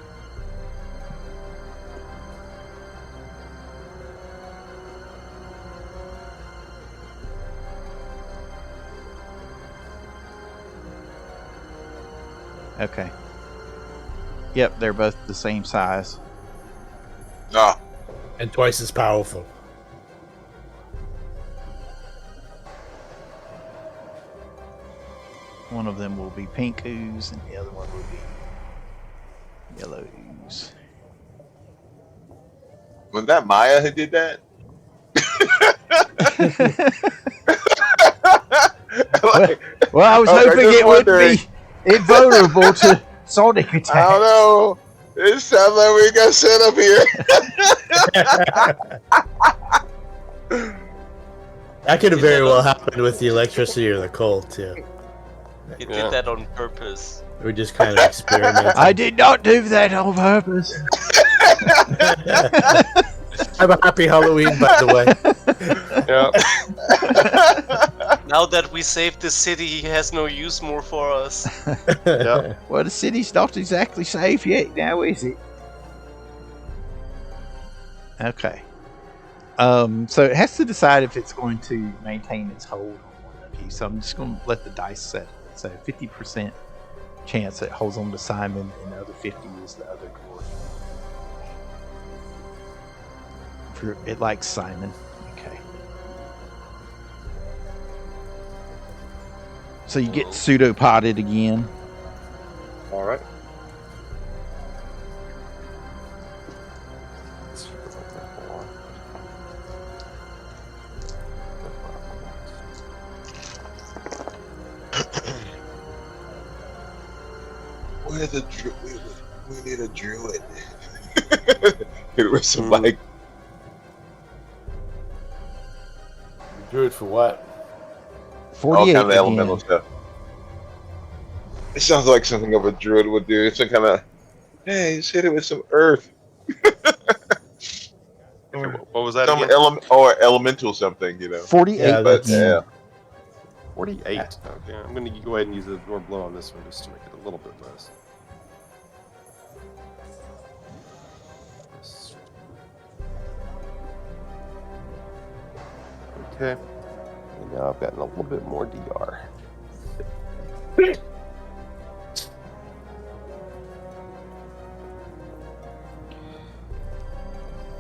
Okay. Yep, they're both the same size. Ah, And twice as powerful. One of them will be pink ooze, and the other one will be yellow ooze. was that Maya who did that? Well, I was hoping it would be invulnerable to sonic I attack. don't know. It sounds like we got set up here. That could have very well happened with the electricity or the cold, too. You did that on purpose. We just kind of experimented. I did not do that on purpose. Have a happy Halloween, by the way. Now that we saved the city, he has no use more for us. Yep. Well, the city's not exactly safe yet now, is it? Okay. So it has to decide if it's going to maintain its hold on one of you. So I'm just going to let the dice settle. So 50% chance it holds on to Simon, and the other 50 is the other dwarf. It likes Simon. Okay. So you get pseudopoded again. All right. We need a druid. It was some like Druid for what? 48 all kind of again. elemental stuff. It sounds like something of a druid would do. It's some kind of, hey, just hit it with some earth. What was that Some again? or elemental something, you know. 48 Yeah, But again. yeah. 48. Okay, I'm going to go ahead and use the door blow on this one just to make it a little bit less. Okay. And now I've gotten a little bit more DR.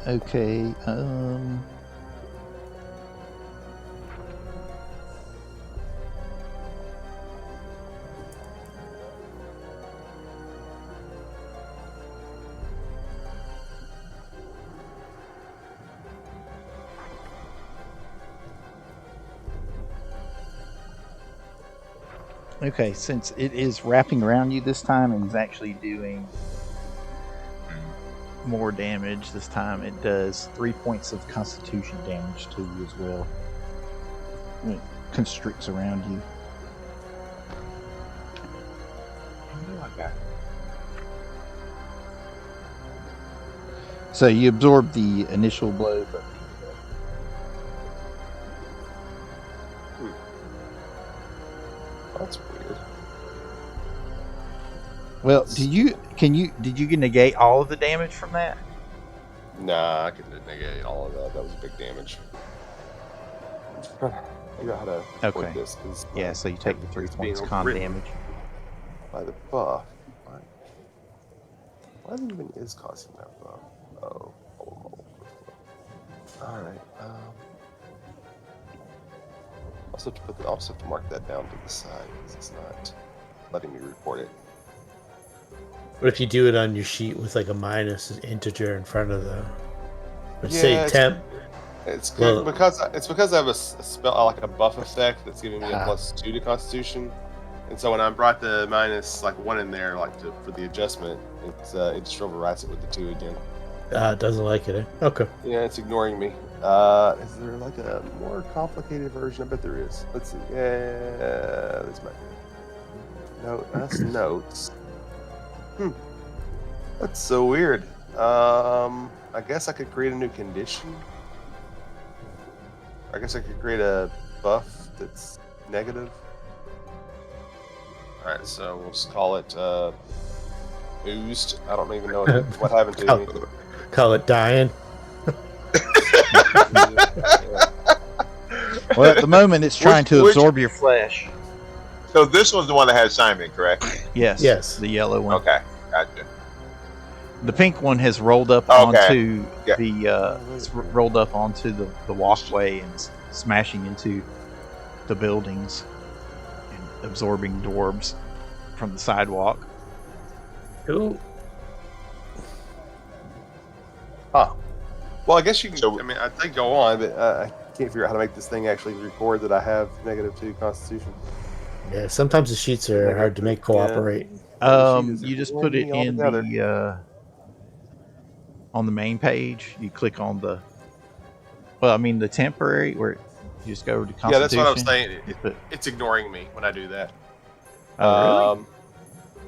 Okay, okay, since it is wrapping around you this time and is actually doing more damage this time, it does 3 points of constitution damage to you as well. It constricts around you. So you absorb the initial blow, but That's weird. well, did you negate all of the damage from that? Nah, I could negate all of that. That was big damage. I'm just trying to figure out how to avoid Okay. this. 'Cause, Yeah, so you take the 3 it's points being con overwritten damage. by the buff. What even is causing that buff? Oh. Alright. I'll also have to mark that down to the side because it's not letting me report it. What if you do it on your sheet with like a minus integer in front of the, let's Yeah, say temp? It's good Well- because I have a spell like a buff effect that's giving me a Ah. +2 to Constitution. And so when I brought the minus like 1 in there, like for the adjustment, it just overwrites it with the 2 again. It doesn't like it. Okay. Yeah, it's ignoring me. Is there like a more complicated version? I bet there is. Let's see. Yeah, this might be. No, that's notes. That's so weird. I guess I could create a new condition. I guess I could create a buff that's negative. Alright, so we'll just call it oozed. I don't even know what happened to me. Call it dying. Well, at the moment, it's trying to absorb your flesh. So this one's the one that has Simon, correct? Yes. Yes. The yellow one. Okay, gotcha. The pink one has rolled up onto it's rolled up onto the walkway and is smashing into the buildings and absorbing dwarves from the sidewalk. Cool. Huh. Well, I guess you can. So- I mean, I think go on, but I can't figure out how to make this thing actually record that I have -2 Constitution. Yeah, sometimes the sheets are hard to make cooperate. You just put it in the on the main page. You click on the the temporary where you just go to Constitution. Yeah, that's what I'm saying. It's ignoring me when I do that. Oh,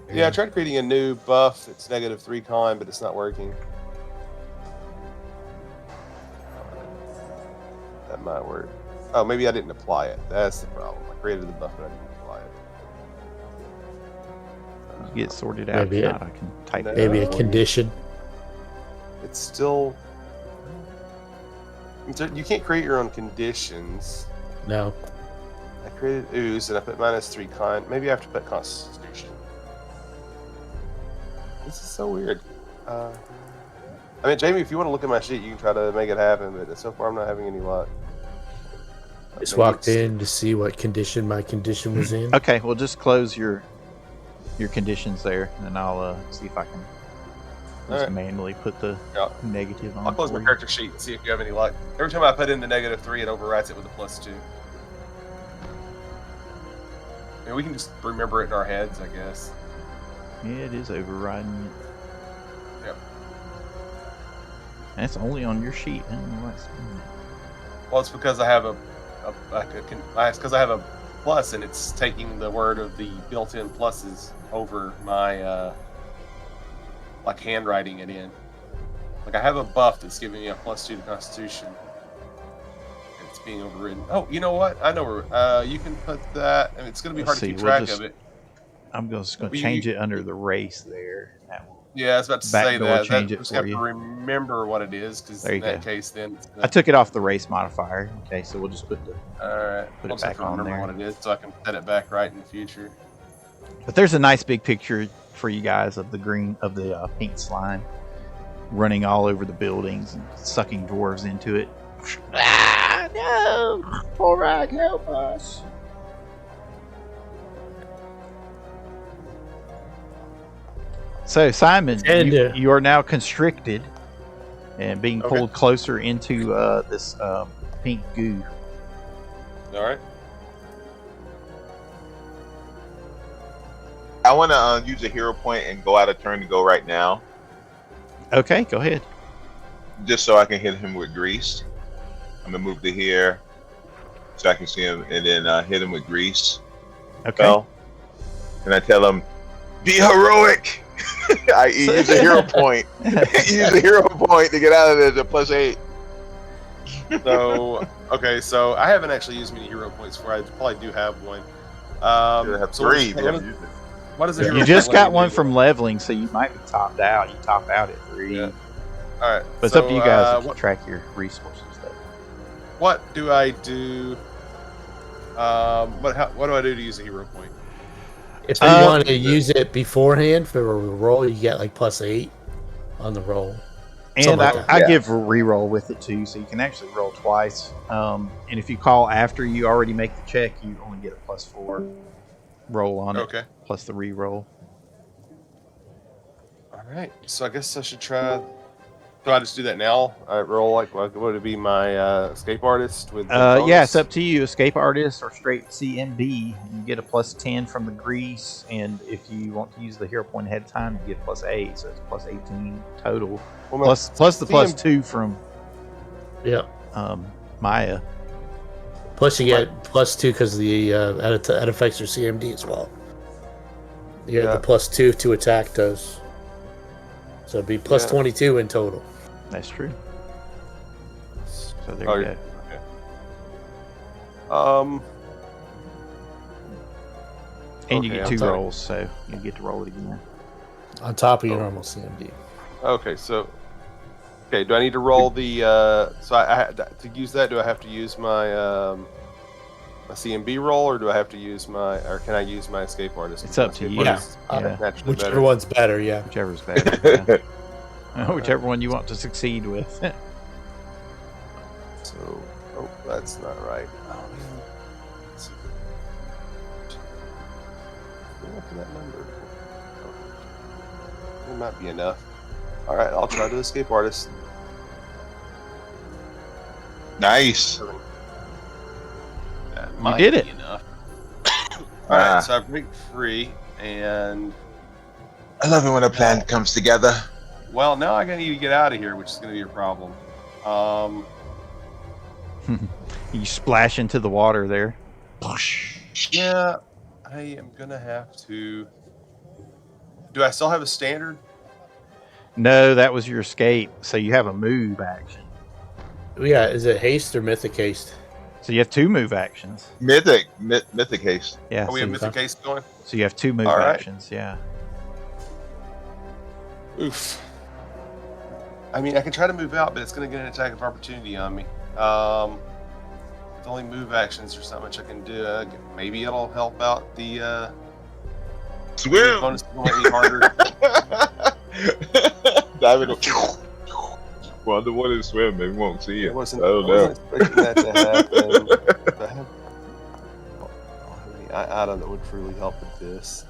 really? Yeah, I tried creating a new buff. It's -3 con, but it's not working. That might work. Oh, maybe I didn't apply it. That's the problem. I created the buff, but I didn't apply it. You get sorted out. Maybe if not, I can type it. Maybe a condition. It's still. You can't create your own conditions. No. I created ooze and I put -3 con. Maybe I have to put Constitution. This is so weird. I mean, Jamie, if you want to look at my sheet, you can try to make it happen, but so far I'm not having any luck. Just walked in to see what condition my condition was in. Okay, well, just close your conditions there, and I'll see if I can just manually put the negative on. I'll close my character sheet and see if you have any luck. Every time I put in the -3, it overwrites it with a +2. And we can just remember it in our heads, I guess. Yeah, it is overriding it. Yep. That's only on your sheet. I don't know why it's doing that. Well, it's because I have it's because I have a plus, and it's taking the word of the built-in pluses over my like handwriting it in. Like I have a buff that's giving me a +2 to Constitution, and it's being overridden. Oh, you know what? I know where you can put that, and it's going to be hard to keep track of it. I'm just going to change it under the race there. That will Yeah, I was about to say that. Change I it just for have you. to remember what it is, because in that case, then I took it off the race modifier. Okay, so we'll just put the all right. put I'll it just have back to on remember there. what it is, so I can set it back right in the future. But there's a nice big picture for you guys of the pink slime running all over the buildings and sucking dwarves into it. Ah, no! All right, help us! So, Simon, you are now constricted and being pulled closer into this pink goo. All right. I want to use a hero point and go out of turn to go right now. Okay, go ahead. Just so I can hit him with grease. I'm going to move to here so I can see him, and then hit him with grease. Okay. Well, and I tell him, be heroic! I use a hero point. Use a hero point to get out of there to +8. So, okay, so I haven't actually used many hero points for. I probably do have one. You have 3. What is it? You just got one from leveling, so you might be topped out. You top out at 3. Yeah. All right. But it's up to you guys to track your resources, though. What do I do? What do I do to use a hero point? If you want to use it beforehand for a roll, you get like +8 on the roll. And I give a reroll with it too, so you can actually roll twice. And if you call after you already make the check, you only get a +4 roll on it, plus the reroll. All right, so I guess I should try Do I just do that now? I roll like what would it be? My escape artist with yeah, it's up to you. Escape artist or straight CMB. You get a +10 from the grease, and if you want to use the hero point ahead of time, you get +8, so it's +18 total. Well, plus the +2 from Maya. Plus you get +2 because the that affects your CMD as well. You have the +2 to attack does. So it'd be +22 in total. That's true. So there you go. Okay. And you get 2 rolls, so you get to roll it again. On top of your normal CMD. Okay, so do I need to roll the so I to use that, do I have to use my my CMB roll, or do I have to use or can I use my escape artist? It's up to you. Whichever one's better, Whichever's better. Whichever one you want to succeed with. So, that's not right. Oh, man. Let's see. What happened to that number? It might be enough. All right, I'll try to escape artist. Nice. That you did it. Enough. All right, so I break free, and I love it when a plan comes together. Well, now I need to get out of here, which is going to be a problem. You splash into the water there. Yeah, I am going to have to. Do I still have a standard? No, that was your escape. So you have a move action. Yeah, is it haste or mythic haste? So you have 2 move actions. Mythic haste. Yeah. We have mythic haste going? So you have 2 move actions, yeah. Oof. I mean, I can try to move out, but it's going to get an attack of opportunity on me. With only move actions, there's not much I can do. Maybe it'll help out the swim. Bonus to make me harder. Dive in. Well, underwater swim, maybe we won't see it. I wasn't expecting that to happen. I don't know what would truly help with this.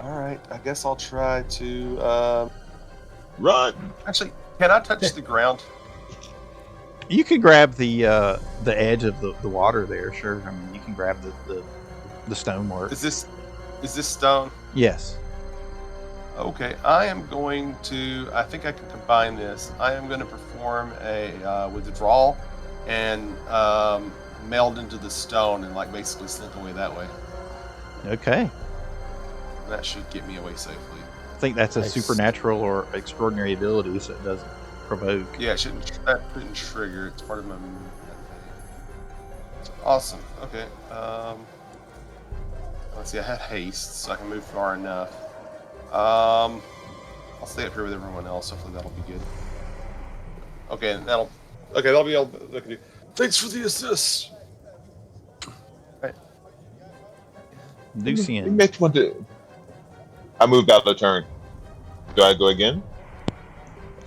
All right, I guess I'll try to run. Actually, can I touch the ground? You can grab the edge of the water there. Sure, I mean you can grab the stonework. Is this stone? Yes. Okay, I am going to. I think I can combine this. I am going to perform a withdrawal and meld into the stone and like basically slink away that way. Okay. That should get me away safely. I think that's a supernatural or extraordinary ability, so it doesn't provoke. Yeah, that shouldn't trigger. It's part of my move. Awesome. Okay. Let's see. I had haste, so I can move far enough. I'll stay up here with everyone else. Hopefully that'll be good. Okay, that'll be all I can do. Thanks for the assist. Right. Lucian. Next one to. I moved out the turn. Do I go again?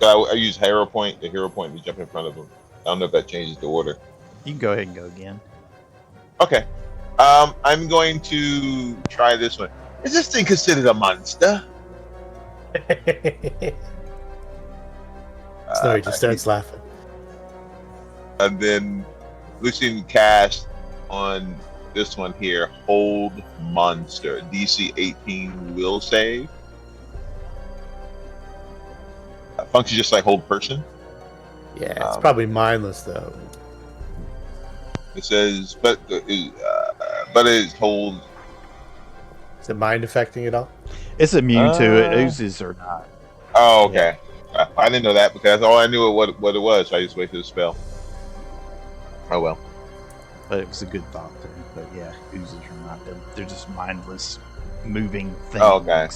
I use hero point, the hero point to jump in front of him. I don't know if that changes the order. You can go ahead and go again. Okay. I'm going to try this one. Is this thing considered a monster? Sorry, just starts laughing. And then Lucian cast on this one here, Hold Monster. DC 18 will save. Functions just like Hold Person. Yeah, it's probably mindless though. It says, but it holds. Is it mind affecting at all? It's immune to it, oozes or not. Oh, okay. Yeah. I didn't know that because all I knew what it was, so I just waited the spell. Oh well. But it was a good thought there. But yeah, oozes or not, they're just mindless, moving things. Oh, okay. I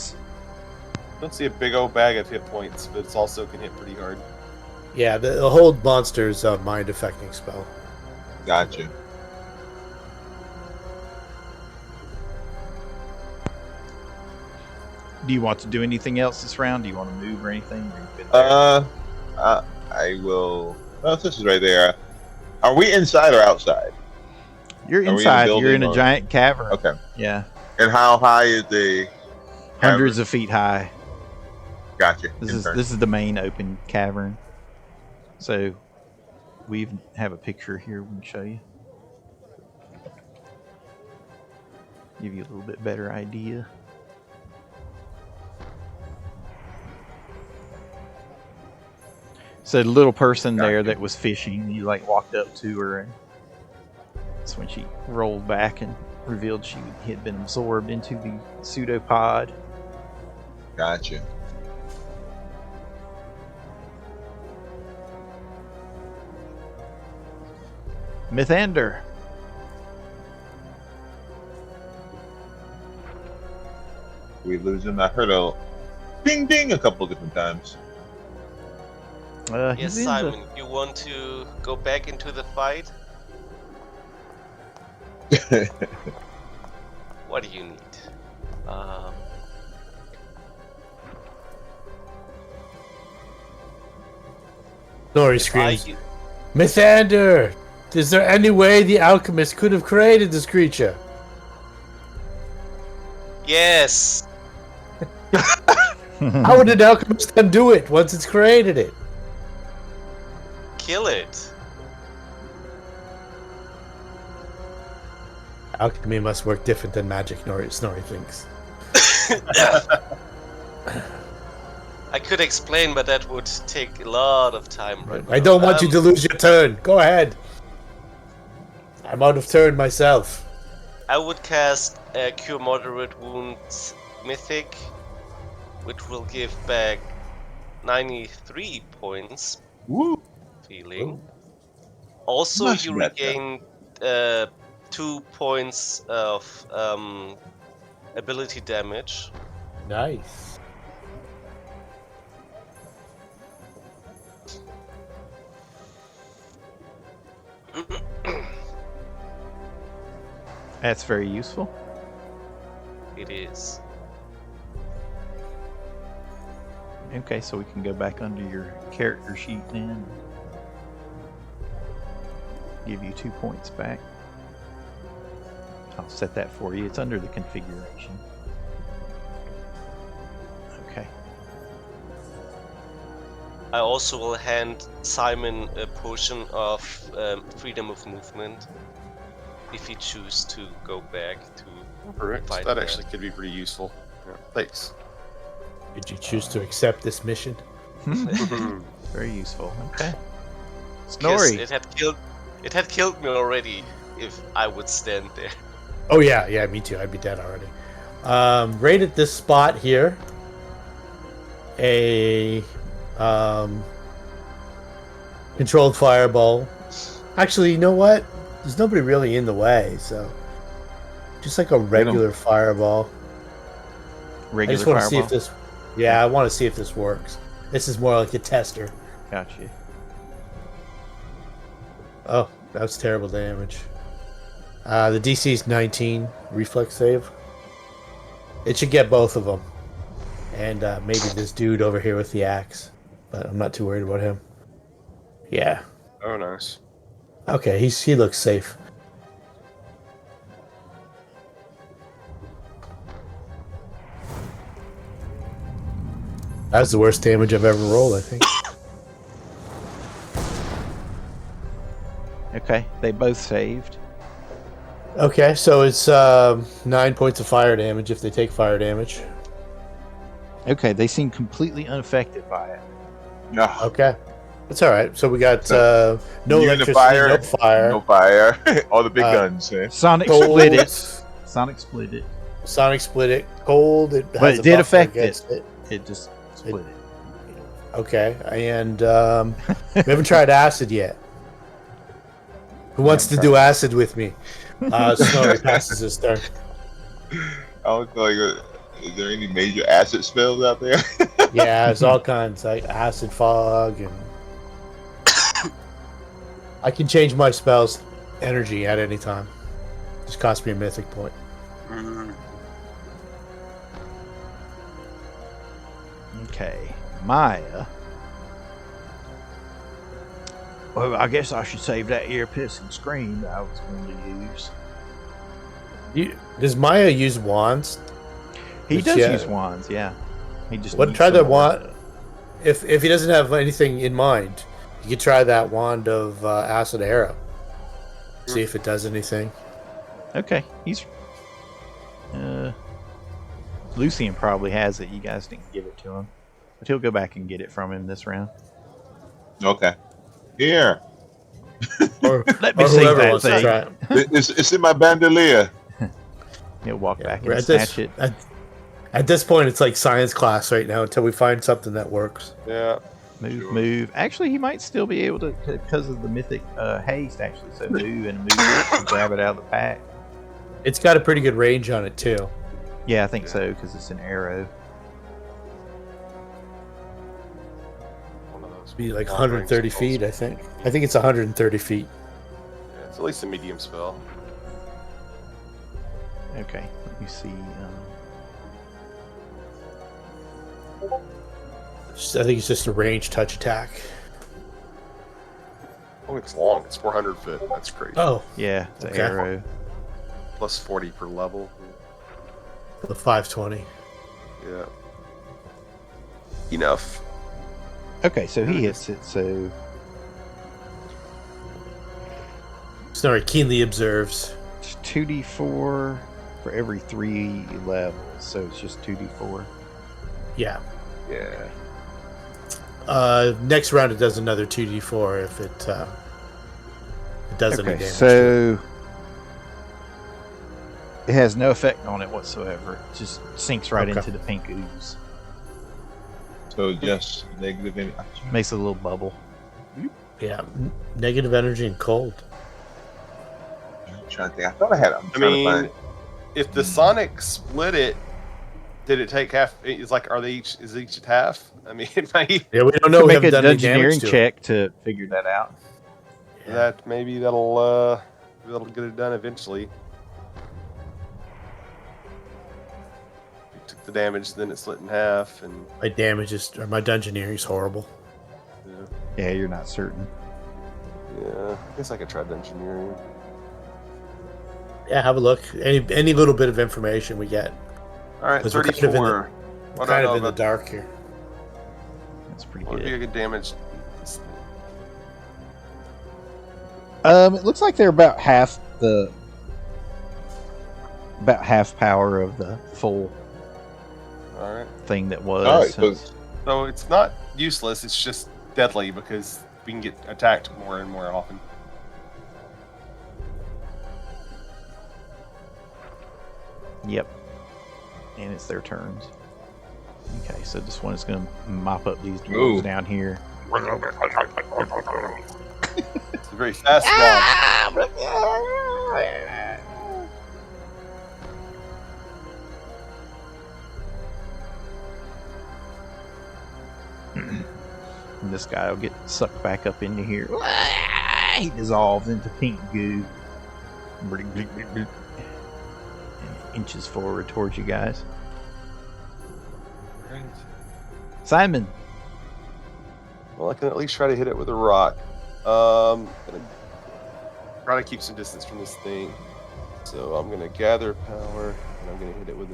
don't see a big old bag of hit points, but it's also can hit pretty hard. Yeah, the Hold Monster is a mind affecting spell. Gotcha. Do you want to do anything else this round? Do you want to move or anything? I will. Oh, this is right there. Are we inside or outside? You're inside. You're in a giant cavern. Okay. Yeah. And how high is the? Hundreds of feet high. Gotcha. This is the main open cavern. So we have a picture here we can show you. Give you a little bit better idea. So the little person there that was fishing, you like walked up to her, and that's when she rolled back and revealed she had been absorbed into the pseudopod. Gotcha. Mythander. We lose him. I heard a ding ding a couple of different times. Yes, Simon, you want to go back into the fight? What do you need? Nori screams, Mythander! Is there any way the alchemist could have created this creature? Yes! How would an alchemist then do it once it's created it? Kill it. Alchemy must work different than magic, Snorri thinks. I could explain, but that would take a lot of time. Right I don't want you to lose your turn. Go ahead. I'm out of turn myself. I would cast Cure Moderate Wounds Mythic, which will give back 93 points. Woo! Feeling. Ooh. Also, Much you better. regain 2 points of ability damage. Nice. That's very useful. It is. Okay, so we can go back under your character sheet then. And give you 2 points back. I'll set that for you. It's under the configuration. Okay. I also will hand Simon a potion of freedom of movement if he chooses to go back to fight That there. actually could be pretty useful. Yeah, thanks. Did you choose to accept this mission? Very useful. Okay. Because Snorri. it had killed me already if I would stand there. Oh yeah, me too. I'd be dead already. Right at this spot here, a controlled fireball. Actually, you know what? There's nobody really in the way, so just like a regular fireball. I just want to see if this. Yeah, I want to see if this works. This is more like a tester. Gotcha. Oh, that was terrible damage. The DC is 19 reflex save. It should get both of them, and maybe this dude over here with the axe, but I'm not too worried about him. Yeah. Oh, nice. Okay, he looks safe. That's the worst damage I've ever rolled, I think. Okay, they both saved. Okay, so it's 9 points of fire damage if they take fire damage. Okay, they seem completely unaffected by it. No. Okay. That's all right. So we got no electricity, fire, no fire. No fire. All the big guns. Eh? Sonic Cold. split it. Sonic split it. Sonic split it. Cold. It But has it a did buffer affect against it. It just split it. Okay, and we haven't tried acid yet. Who wants to do acid with me? Snorri passes his turn. I was like, is there any major acid spells out there? Yeah, there's all kinds, like acid fog, and I can change my spell's energy at any time. Just cost me a mythic point. Okay, Maya. Well, I guess I should save that ear pissing scream that I was going to use. Does Maya use wands? He does use wands, yeah. He just try that wand. If he doesn't have anything in mind, you could try that wand of acid arrow. See if it does anything. Okay, he's. Lucian probably has it. You guys didn't give it to him, but he'll go back and get it from him this round. Okay. Here. Or let me see that thing. It's in my bandolier. He'll walk back and snatch it. At this point, it's like science class right now until we find something that works. Yeah. Move. Actually, he might still be able to, because of the mythic haste, actually. So move and grab it out of the pack. It's got a pretty good range on it, too. Yeah, I think so, because it's an arrow. It'd be like 130 feet, I think. I think it's 130 feet. Yeah, it's at least a medium spell. Okay, let me see. I think it's just a range touch attack. Oh, it's long. It's 400 foot. That's crazy. Oh. Yeah, it's an arrow. Plus 40 per level. The 520. Yeah. Enough. Okay, so he hits it, so... Snorri keenly observes. It's 2d4 for every 3 levels, so it's just 2d4. Yeah. Yeah. Next round it does another 2d4 if it does any damage. So it has no effect on it whatsoever. It just sinks right into the pink ooze. So just negative energy. Makes a little bubble. Yeah, negative energy and cold. I'm trying to think. I thought I had it. I mean, if the Sonic split it, did it take half? It's like, is each at half? I mean, yeah, we don't know. Make a engineering check to figure that out. Yeah. That maybe that'll get it done eventually. You took the damage, then it's split in half, and my dungeoneering is horrible. Yeah, you're not certain. Yeah, I guess I could try dungeoneering. Yeah, have a look. Any little bit of information we get. All right, 34. We're kind of in the dark here. That's pretty good. What would be a good damage? It looks like they're about half power of the full thing that was. So it's not useless. It's just deadly because we can get attacked more and more often. Yep. And it's their turns. Okay, so this one is going to mop up these dwarves down here. It's a very fast mob. And this guy will get sucked back up into here. He dissolves into pink goo. And inches forward towards you guys. Right. Simon. Well, I can at least try to hit it with a rock. Gonna try to keep some distance from this thing. So I'm gonna gather power, and I'm gonna hit it with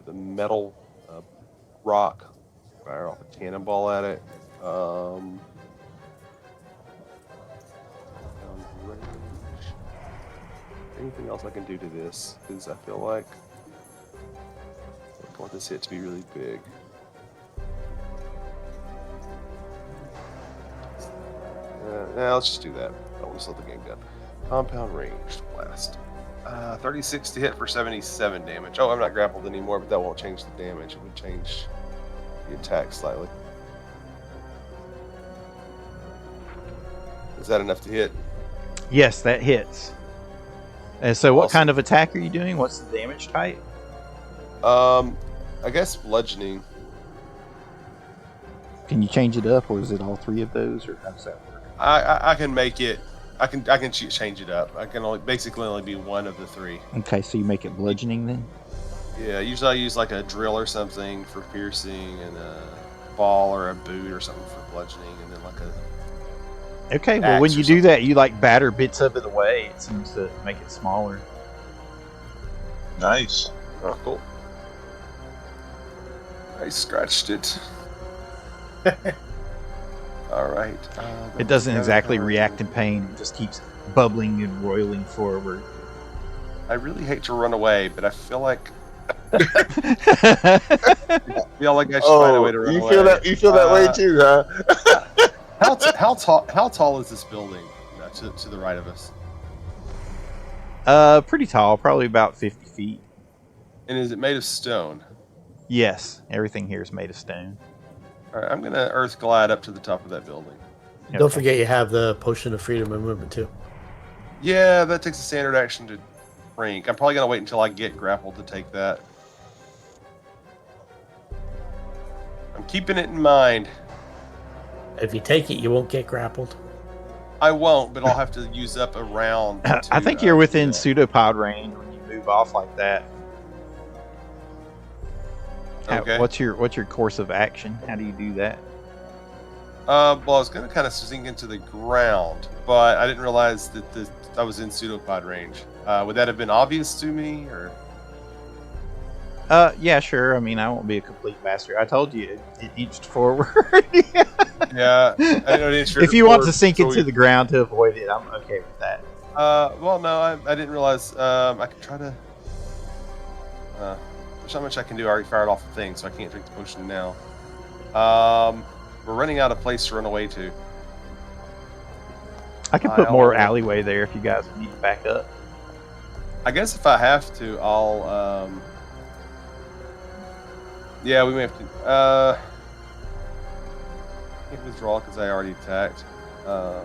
a metal rock. Fire off a cannonball at it. Anything else I can do to this? Because I feel like I want this hit to be really big. Let's just do that. I want to slow the game down. Compound ranged blast. 36 to hit for 77 damage. Oh, I'm not grappled anymore, but that won't change the damage. It would change the attack slightly. Is that enough to hit? Yes, that hits. And so what kind of attack are you doing? What's the damage type? I guess bludgeoning. Can you change it up, or is it all three of those, or how does that work? I can make it. I can change it up. I can basically only be one of the three. Okay, so you make it bludgeoning then? Yeah, usually I use like a drill or something for piercing, and a ball or a boot or something for bludgeoning, and then like a. Okay, well when you do that, you like batter bits of it away. It seems to make it smaller. Nice. Oh, cool. I scratched it. All right. It doesn't exactly react in pain. It just keeps bubbling and roiling forward. I really hate to run away, but I feel like I should find a way to run away. You feel that way too, huh? How tall is this building to the right of us? Pretty tall, probably about 50 feet. And is it made of stone? Yes, everything here is made of stone. All right, I'm gonna earth glide up to the top of that building. Okay. Don't forget you have the potion of freedom and movement too. Yeah, that takes a standard action to drink. I'm probably gonna wait until I get grappled to take that. I'm keeping it in mind. If you take it, you won't get grappled. I won't, but I'll have to use up a round. I think you're within pseudopod range when you move off like that. Okay. What's your course of action? How do you do that? Well, I was going to kind of sink into the ground, but I didn't realize that I was in pseudopod range. Would that have been obvious to me, or? Yeah, sure. I mean, I won't be a complete bastard. I told you it inched forward. Yeah. I know it inched if you want to forward, sink so into the ground to avoid it, I'm okay with that. Well, no, I didn't realize. I could try to. There's not much I can do. I already fired off the thing, so I can't drink the potion now. We're running out of place to run away to. I can put more alleyway there if you guys need to back up. I guess if I have to, I'll. Yeah, we may have to. I can't withdraw because I already attacked. I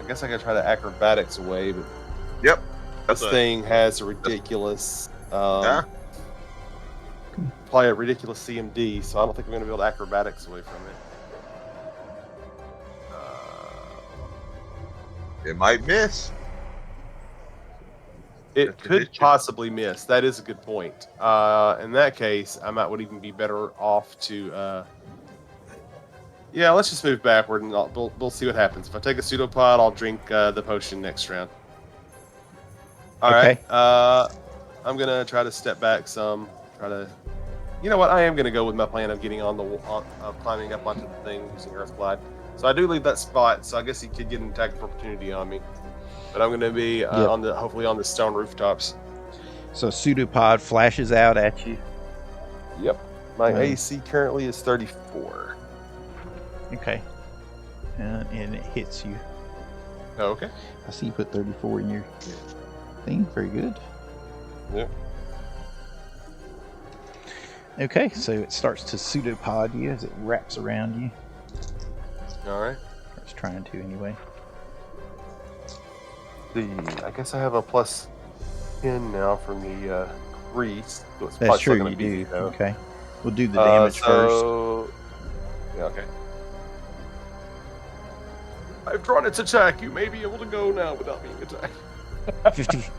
guess I gotta try to acrobatics away, but. Yep. This thing has a ridiculous. Probably a ridiculous CMD, so I don't think we're going to be able to acrobatics away from it. It might miss. It could possibly miss. That is a good point. In that case, would even be better off to. Yeah, let's just move backward and we'll see what happens. If I take a pseudopod, I'll drink the potion next round. All right. I'm gonna try to step back some. You know what? I am gonna go with my plan of getting on climbing up onto the thing using Earth Glide. So I do leave that spot. So I guess he could get an attack of opportunity on me. But I'm gonna be hopefully on the stone rooftops. So pseudopod flashes out at you. Yep. My AC currently is 34. Okay. And it hits you. Oh, okay. I see you put 34 in your thing. Very good. Yep. Okay, so it starts to pseudopod you as it wraps around you. All right. Or it's trying to anyway. I guess I have a plus 10 now from the grease. So it's That's true, you do. Okay. We'll do the damage first. Yeah, okay. I've drawn its attack. You may be able to go now without being attacked.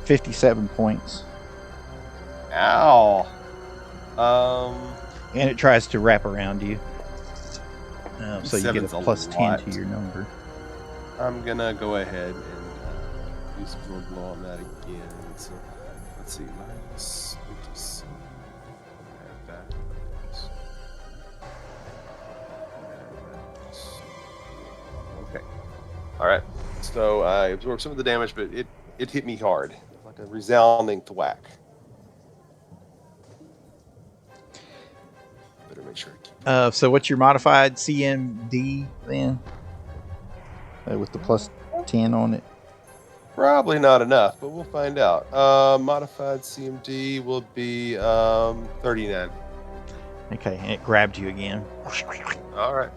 57 points. Ow. And it tries to wrap around you. So you get a plus 10 to your number. I'm going to go ahead and use Blood Blow on that again. So, let's see. Minus 57. Add that. Okay. Alright. So I absorbed some of the damage, but it hit me hard. Like a resounding thwack. Better make sure I keep so what's your modified CMD then? With the plus 10 on it? Probably not enough, but we'll find out. Modified CMD will be 39. Okay, and it grabbed you again. All right.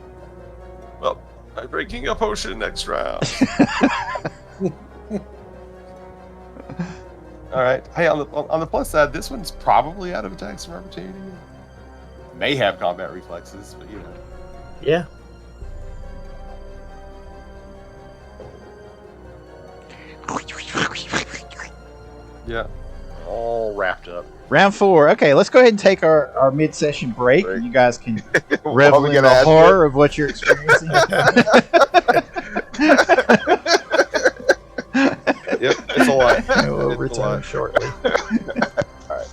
Well, I'm drinking a potion next round. All right. Hey, on the plus side, this one's probably out of attacks from opportunity. May have combat reflexes, but you know. Yeah. Yeah. All wrapped up. Round 4. Okay, let's go ahead and take our mid-session break. And you guys can revel in the horror of what you're experiencing. Yep, it's a lot. We'll return shortly. All right.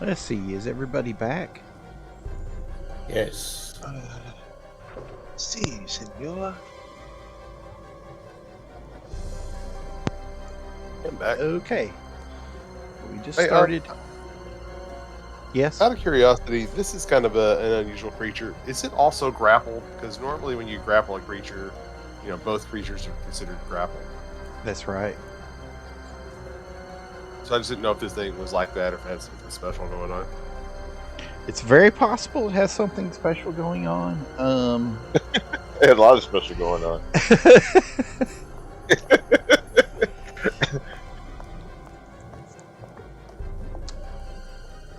Let's see. Is everybody back? Yes. See, senor. I'm back. Okay. We just started. Yes. Out of curiosity, this is kind of an unusual creature. Is it also grappled? Because normally when you grapple a creature, both creatures are considered grappled. That's right. So I just didn't know if this thing was like that or if it had something special going on. It's very possible it has something special going on. It had a lot of special going on.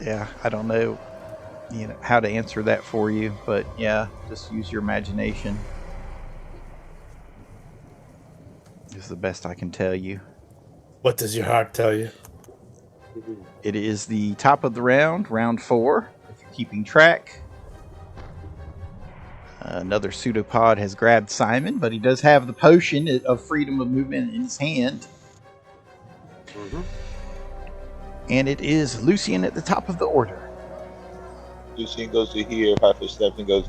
Yeah, I don't know, how to answer that for you, but yeah, just use your imagination. Is the best I can tell you. What does your heart tell you? It is the top of the round, round 4. If you're keeping track. Another pseudopod has grabbed Simon, but he does have the potion of freedom of movement in his hand. Mm-hmm. And it is Lucian at the top of the order. Lucian goes to here, 5 steps, and goes,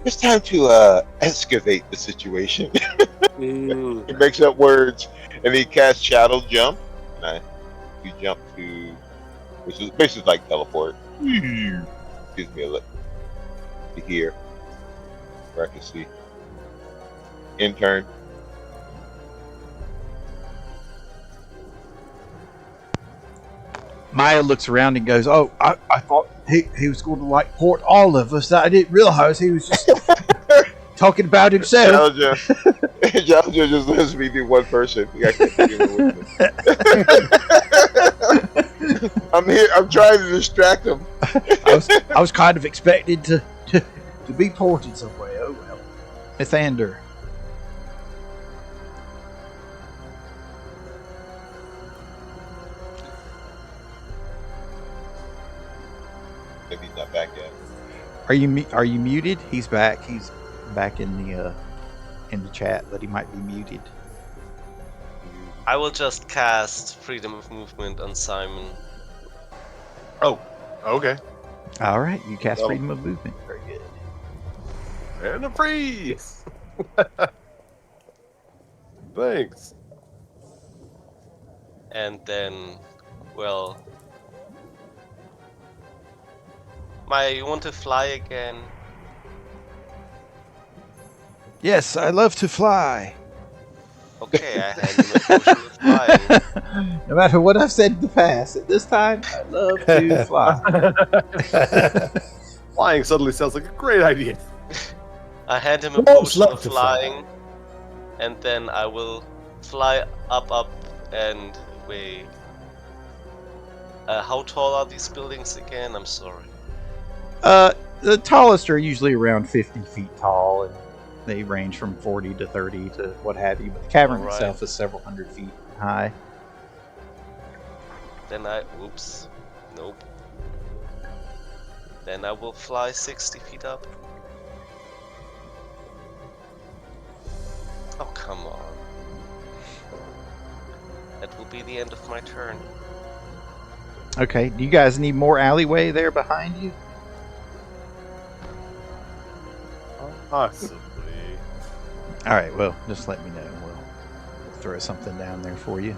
"It's time to excavate the situation." He makes up words, and he casts Shadow Jump. And you jump to, which is basically like teleport. Gives me a look to here, where I can see. Intern. Maya looks around and goes, "Oh, I thought he was going to port all of us. I didn't realize he was just talking about himself." Jalja just lets me do one person. I'm here. I'm trying to distract him. I was kind of expected to be ported somewhere. Oh well, Mithander. Maybe he's not back yet. Are you muted? He's back. He's back in the chat, but he might be muted. I will just cast freedom of movement on Simon. Oh, okay. All right, you cast freedom of movement. Very good. And a freeze. Thanks. And then, well, Maya, you want to fly again? Yes, I love to fly. Okay, I hand him a potion of flying. No matter what I've said in the past, at this time, I love to fly. Flying suddenly sounds like a great idea. I hand him a potion of flying, and then I will fly up, and away. How tall are these buildings again? I'm sorry. The tallest are usually around 50 feet tall, and they range from 40 to 30 to what have you. But the cavern itself is several hundred feet high. Then nope. Then I will fly 60 feet up. Oh, come on. That will be the end of my turn. Okay, do you guys need more alleyway there behind you? Possibly. Alright, well, just let me know. We'll throw something down there for you.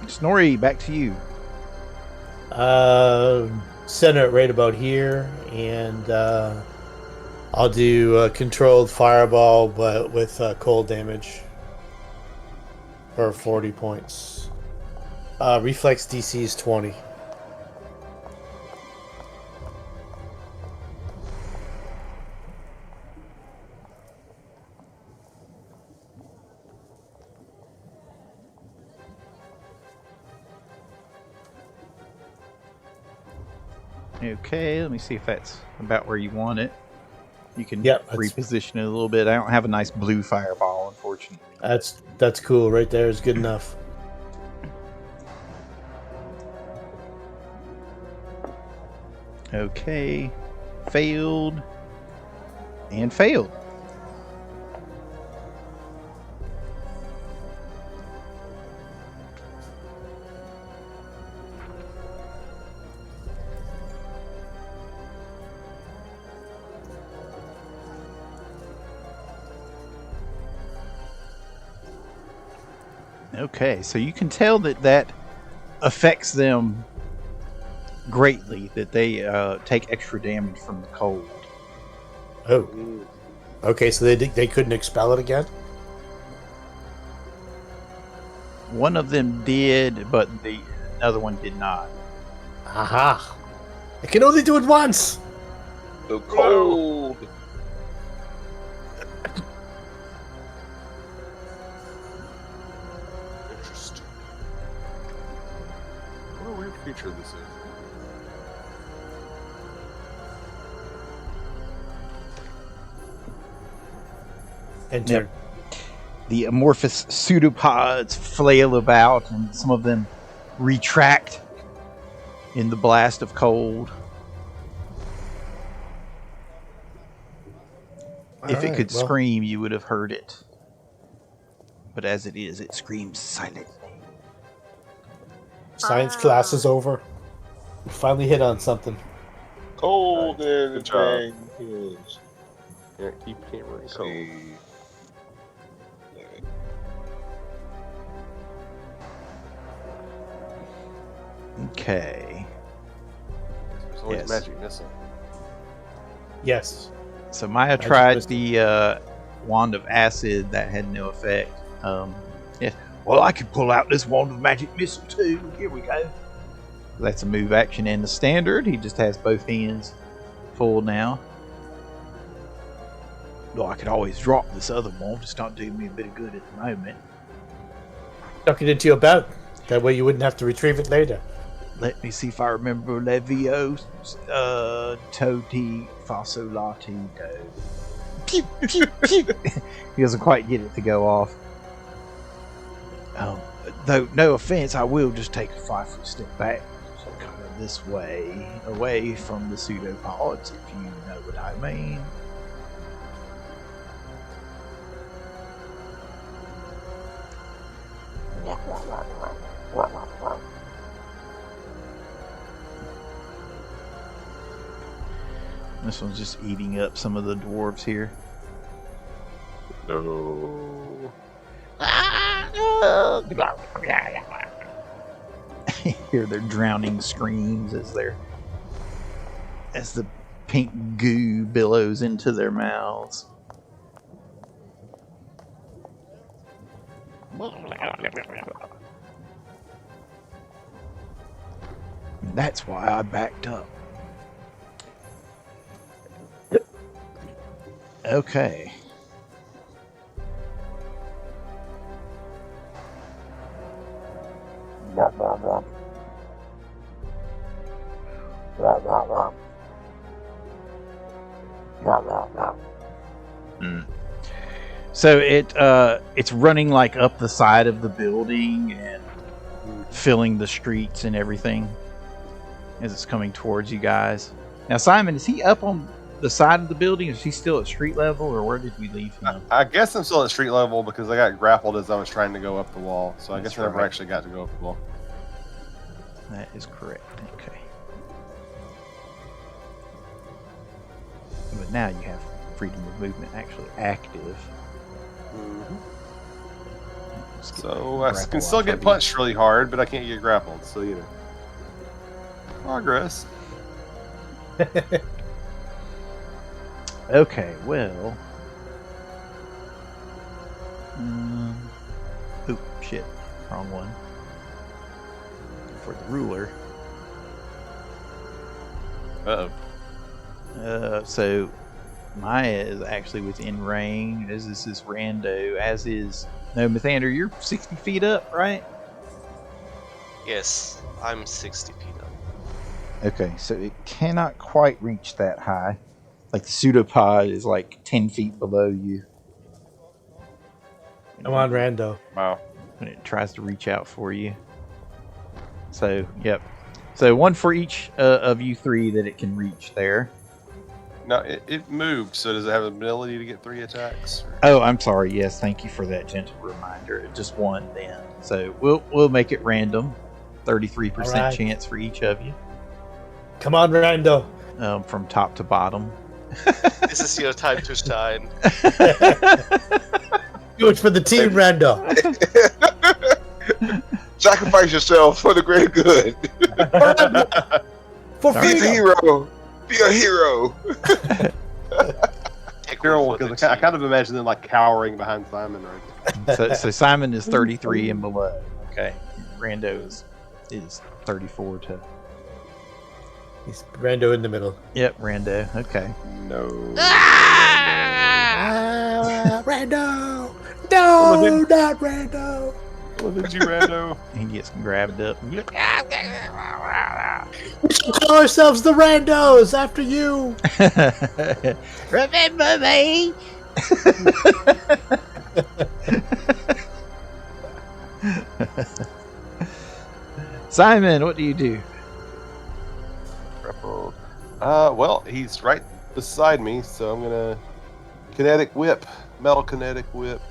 Snorri, back to you. Center it right about here, and I'll do controlled fireball, but with cold damage for 40 points. Reflex DC is 20. Okay, let me see if that's about where you want it. You can Yep, reposition it a little bit. I don't have a nice blue fireball, unfortunately. That's cool. Right there is good enough. Okay, failed and failed. Okay, so you can tell that affects them greatly, that they take extra damage from the cold. Oh. Okay, so they couldn't expel it again? One of them did, but the other one did not. Aha! I can only do it once! The cold. Interesting. What a weird creature this is. Enter. Yep. The amorphous pseudopods flail about, and some of them retract in the blast of cold. If it could scream, you would have heard it. But as it is, it screams silently. Science class is over. We finally hit on something. Cold and Good job. things. Yeah, keep hammering cold. See. Okay. There's always Yes. magic missing. Yes. So Maya just tried missed the wand of acid. That had no effect. Yeah. Well, I could pull out this wand of magic missile too. Here we go. That's a move action and the standard. He just has both hands full now. Though I could always drop this other wand. It's not doing me a bit of good at the moment. Tuck it into your belt. That way you wouldn't have to retrieve it later. Let me see if I remember Levio, Toti, Fasolati, Do. He doesn't quite get it to go off. Though, no offense, I will just take a 5-foot step back, so kind of this way, away from the pseudopods, if you know what I mean. This one's just eating up some of the dwarves here. No. Hear their drowning screams as the pink goo billows into their mouths. And that's why I backed up. Okay. So it's running like up the side of the building and filling the streets and everything as it's coming towards you guys. Now, Simon, is he up on the side of the building? Is he still at street level, or where did we leave him? I guess I'm still at street level because I got grappled as I was trying to go up the wall. So I guess I never actually got to go up the wall. That is correct. Okay. But now you have freedom of movement actually active. So I can still get punched really hard, but I can't get grappled. So, you know. Progress. Okay, well. Oop, shit. Wrong one. For the ruler. Uh-oh. So Maya is actually within range, as is this rando, as is... No, Mathander, you're 60 feet up, right? Yes, I'm 60 feet up. Okay, so it cannot quite reach that high. Like the pseudopod is like 10 feet below you. Come on, Rando. Wow. When it tries to reach out for you. So, yep. So one for each of you three that it can reach there. No, it moved, so does it have the ability to get 3 attacks? Oh, I'm sorry. Yes, thank you for that gentle reminder. Just one then. So we'll make it random. 33% chance for each of you. Come on, Rando. From top to bottom. This is your time to shine. Do it for the team, Rando. Sacrifice yourself for the greater good. For Be freedom. the hero. Be a hero. Because I kind of imagine them like cowering behind Simon, right? So Simon is 33 and below. Okay. Rando is 34 to. He's Rando in the middle. Yep, Rando. Okay. No. Rando! No, not Rando! What did you, Rando? He gets grabbed up. We shall call ourselves the Randos after you! Remember me? Simon, what do you do? Well, he's right beside me, so I'm gonna kinetic whip, metal kinetic whip.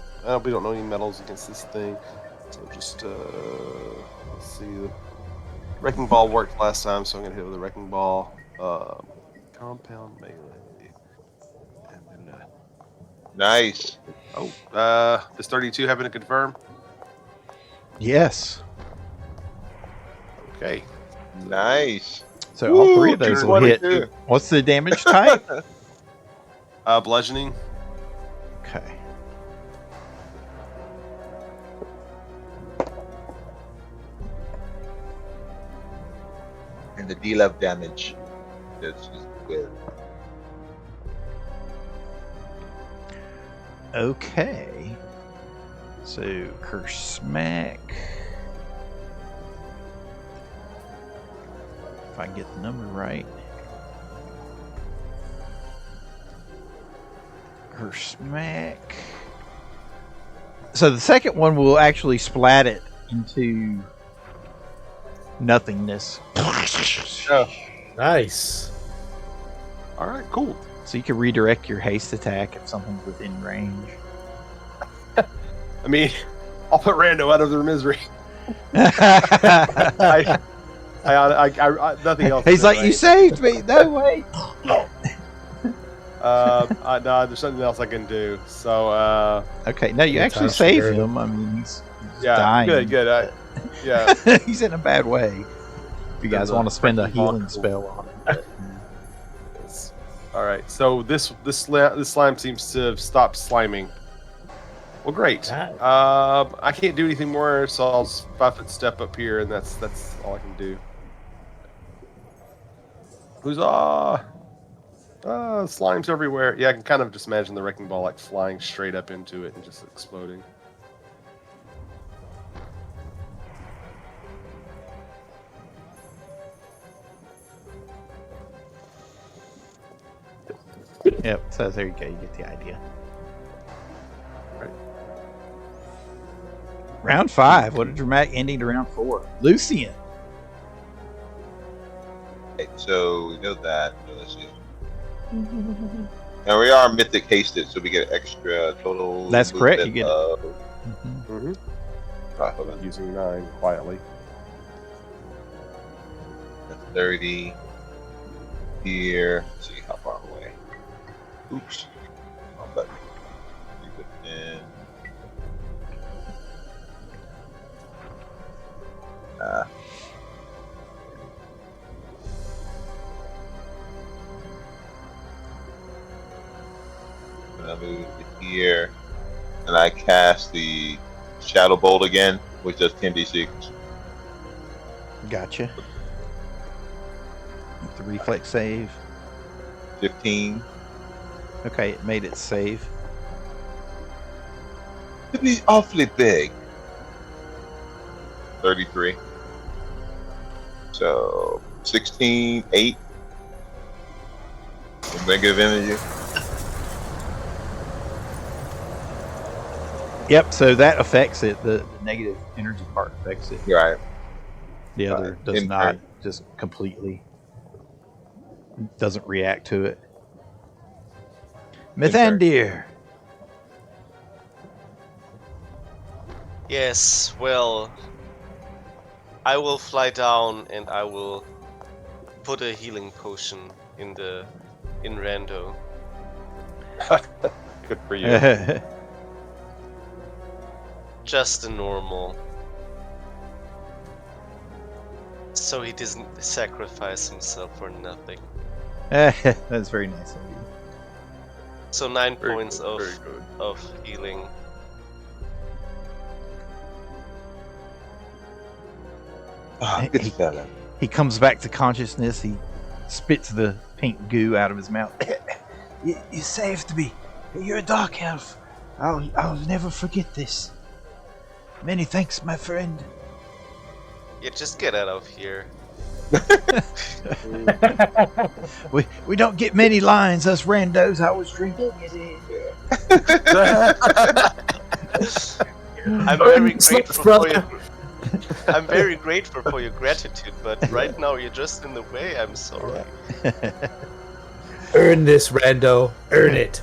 We don't know any metals against this thing, so just let's see. The wrecking ball worked last time, so I'm gonna hit with the wrecking ball. Compound melee. And then, Nice. is 32 having to confirm? Yes. Okay. Nice. So all three of those will hit. 22. What's the damage type? Bludgeoning. Okay. And the deal of damage. That's just good. Okay. So curse smack. If I get the number right. Curse smack. So the second one will actually splat it into nothingness. Oh. Nice. All right. Cool. So you can redirect your haste attack if something's within range. I mean, I'll put Rando out of their misery. I nothing else. He's like, you saved me. No way. No, there's something else I can do. So, okay, no, you Good actually times for save Rando. him. I mean, he's yeah, dying. good. Yeah. He's in a bad way. If you guys There's want a to spend a freaking healing ball. spell on it. But, All right. So this slime seems to have stopped sliming. Well, great. Nice. I can't do anything more, so I'll 5-foot step up here, and that's all I can do. Huzzah! Slime's everywhere. Yeah, I can kind of just imagine the wrecking ball like flying straight up into it and just exploding. yep, so there you go. You get the idea. Right. Round 5. What a dramatic ending to round 4. Lucian. Okay, so we know that. So let's see. And we are mythic hasted, so we get extra total. That's correct, you movement get it. of- Mm-hmm. Right, hold on. Using 9 quietly. That's 30 here. Let's see how far away. Oops. Wrong button. Leave it in. And I move it here, and I cast the Shadow Bolt again, which does 10d6. Gotcha. With the reflex save. 15. Okay, it made it save. It'd be awfully big. 33. So 16, 8. Negative energy. Yep, so that affects it. The negative energy part affects it. Right. The other does in not. turn. Just completely doesn't react to it. Mithandir. Yes, well, I will fly down and I will put a healing potion in Rando. Good for you. Just a normal. So he doesn't sacrifice himself for nothing. That's very nice of you. So 9 Very points good, very good. of healing. Oh, good fella. He comes back to consciousness. He spits the pink goo out of his mouth. You saved me. You're a dark elf. I'll never forget this. Many thanks, my friend. Yeah, just get out of here. We don't get many lines, us randos. I was drinking it in. I'm very grateful for your. I'm very grateful for your gratitude, but right now you're just in the way. I'm sorry. Earn this, Rando. Earn it.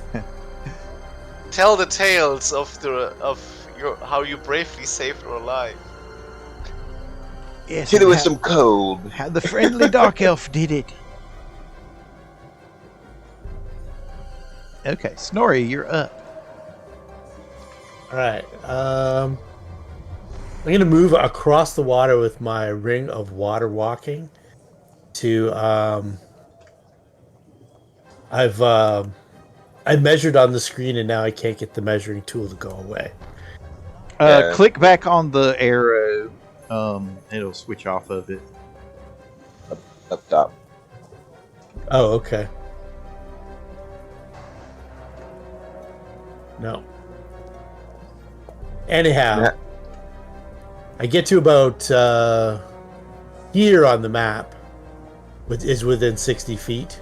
Tell the tales of your how you bravely saved our life. Yes, Hit it with some cold. how the friendly dark elf did it. Okay, Snorri, you're up. All right. I'm gonna move across the water with my ring of water walking to I measured on the screen and now I can't get the measuring tool to go away. Yeah. Click back on the arrow. It'll switch off of it. Up top. Oh, okay. No. Anyhow, Yeah. I get to about here on the map, which is within 60 feet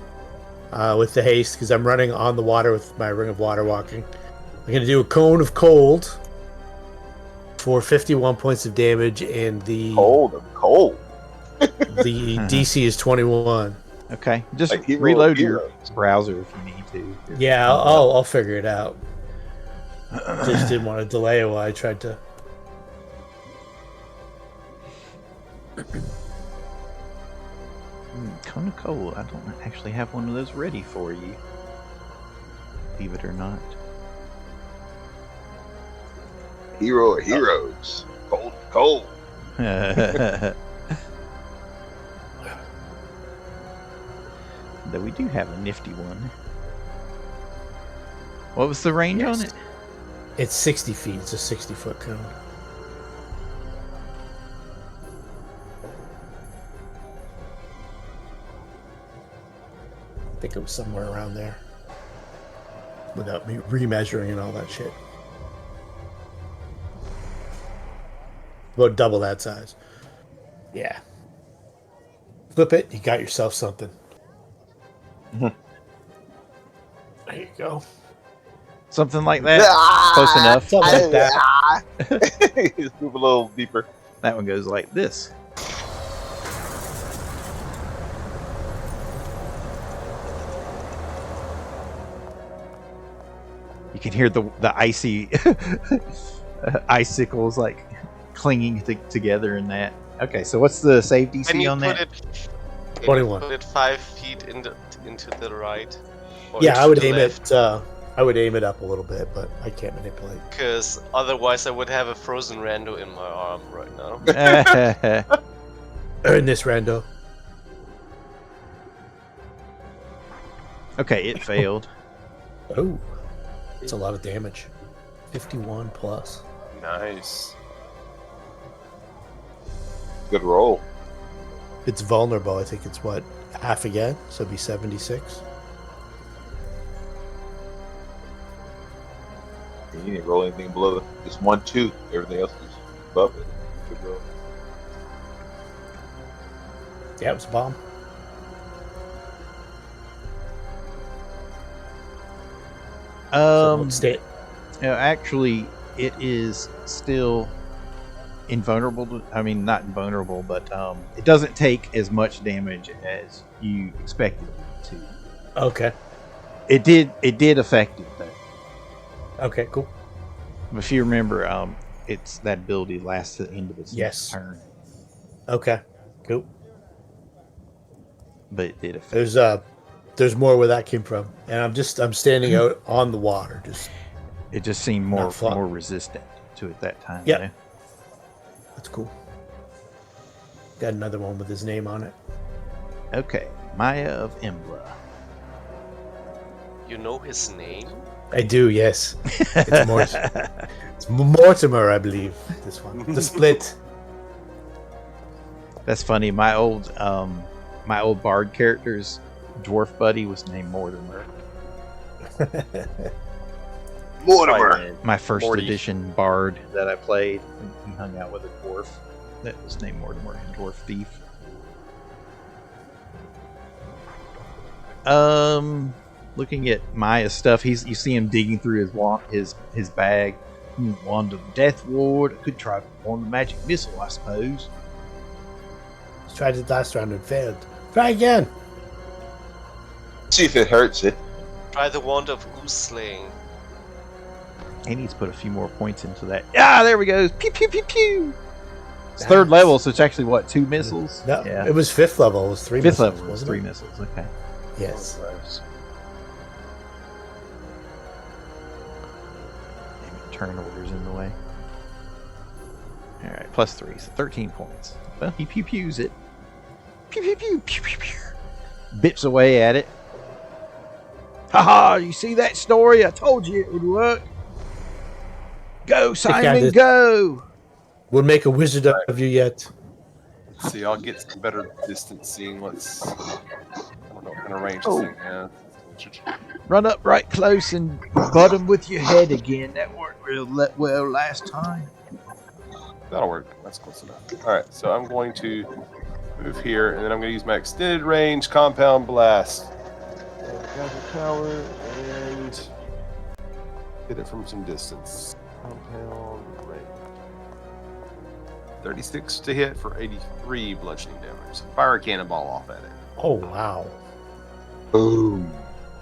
with the haste, because I'm running on the water with my ring of water walking. I'm going to do a cone of cold for 51 points of damage, and the Cold. the DC is 21. Okay, just Like hero reload of your heroes. browser if you need to. Yeah, I'll figure it out. Just didn't want to delay it while I tried to. Cone of cold. I don't actually have one of those ready for you. Believe it or not. Hero of heroes. Cold. Though we do have a nifty one. What was the range on it? It's 60 feet. It's a 60-foot cone. I think it was somewhere around there. Without me remeasuring and all that shit. About double that size. Yeah. Flip it, you got yourself something. There you go. Something like that. Close enough. Something like that. Just move a little deeper. That one goes like this. You can hear the icy icicles like clinging together in that. Okay, so what's the save Can DC you on put that? it? Can 21. you put it 5 feet into the right? Or Yeah, I into would the aim left? it. I would aim it up a little bit, but I can't manipulate. Because otherwise I would have a frozen rando in my arm right now. Earn this, Rando. Okay, it failed. Oh, it's a lot of damage. 51 plus. Nice. Good roll. It's vulnerable. I think it's what, half again, so it'd be 76. You didn't roll anything below just 1, 2. Everything else is above it. Good roll. Yeah, it was a bomb. Actually, it is still invulnerable. I mean, not invulnerable, but it doesn't take as much damage as you expected it to. Okay. It did affect it though. Okay, cool. If you remember, it's that ability lasts to the end of its Yes. turn. Okay, cool. But it did affect. There's more where that came from, and I'm standing out on the water. It just seemed more Not fun. resistant to it that time. Yep. though. That's cool. Got another one with his name on it. Okay, Maya of Embla. You know his name? I do, yes. It's Mortimer, I believe. This one, the split. That's funny. My old bard character's dwarf buddy was named Mortimer. Mortimer. My first Morty. edition bard that I played, he hung out with a dwarf that was named Mortimer, dwarf thief. Looking at Maya's stuff, you see him digging through his bag. Wand of Death Ward. Could try Wand of Magic Missile, I suppose. Tried it last round and failed. Try again. See if it hurts it. Try the Wand of Goose Slaying. He needs to put a few more points into that. Ah, there we go. Pew pew pew pew. It's Nice. third level, so it's actually what, 2 missiles? No, Yeah. it was 5th level. It was 3 Fifth missiles, level was wasn't 3 it? missiles. Okay. Yes. Maybe turn order's in the way. All right, plus 3, so 13 points. Well, he pew pews it. Pew pew pew pew pew pew. Bips away at it. Haha! You see that story? I told you it would work. Go, Simon, go! We'll make a wizard of you yet. Let's see, I'll get some better distance seeing. I don't know what kind of range this thing has. Run up right close and butt him with your head again. That worked real well last time. That'll work. That's close enough. All right, so I'm going to move here, and then I'm going to use my extended range compound blast. Gather tower and hit it from some distance. Compound range. 36 to hit for 83 bludgeoning damage. Fire a cannonball off at it. Oh, wow. Boom.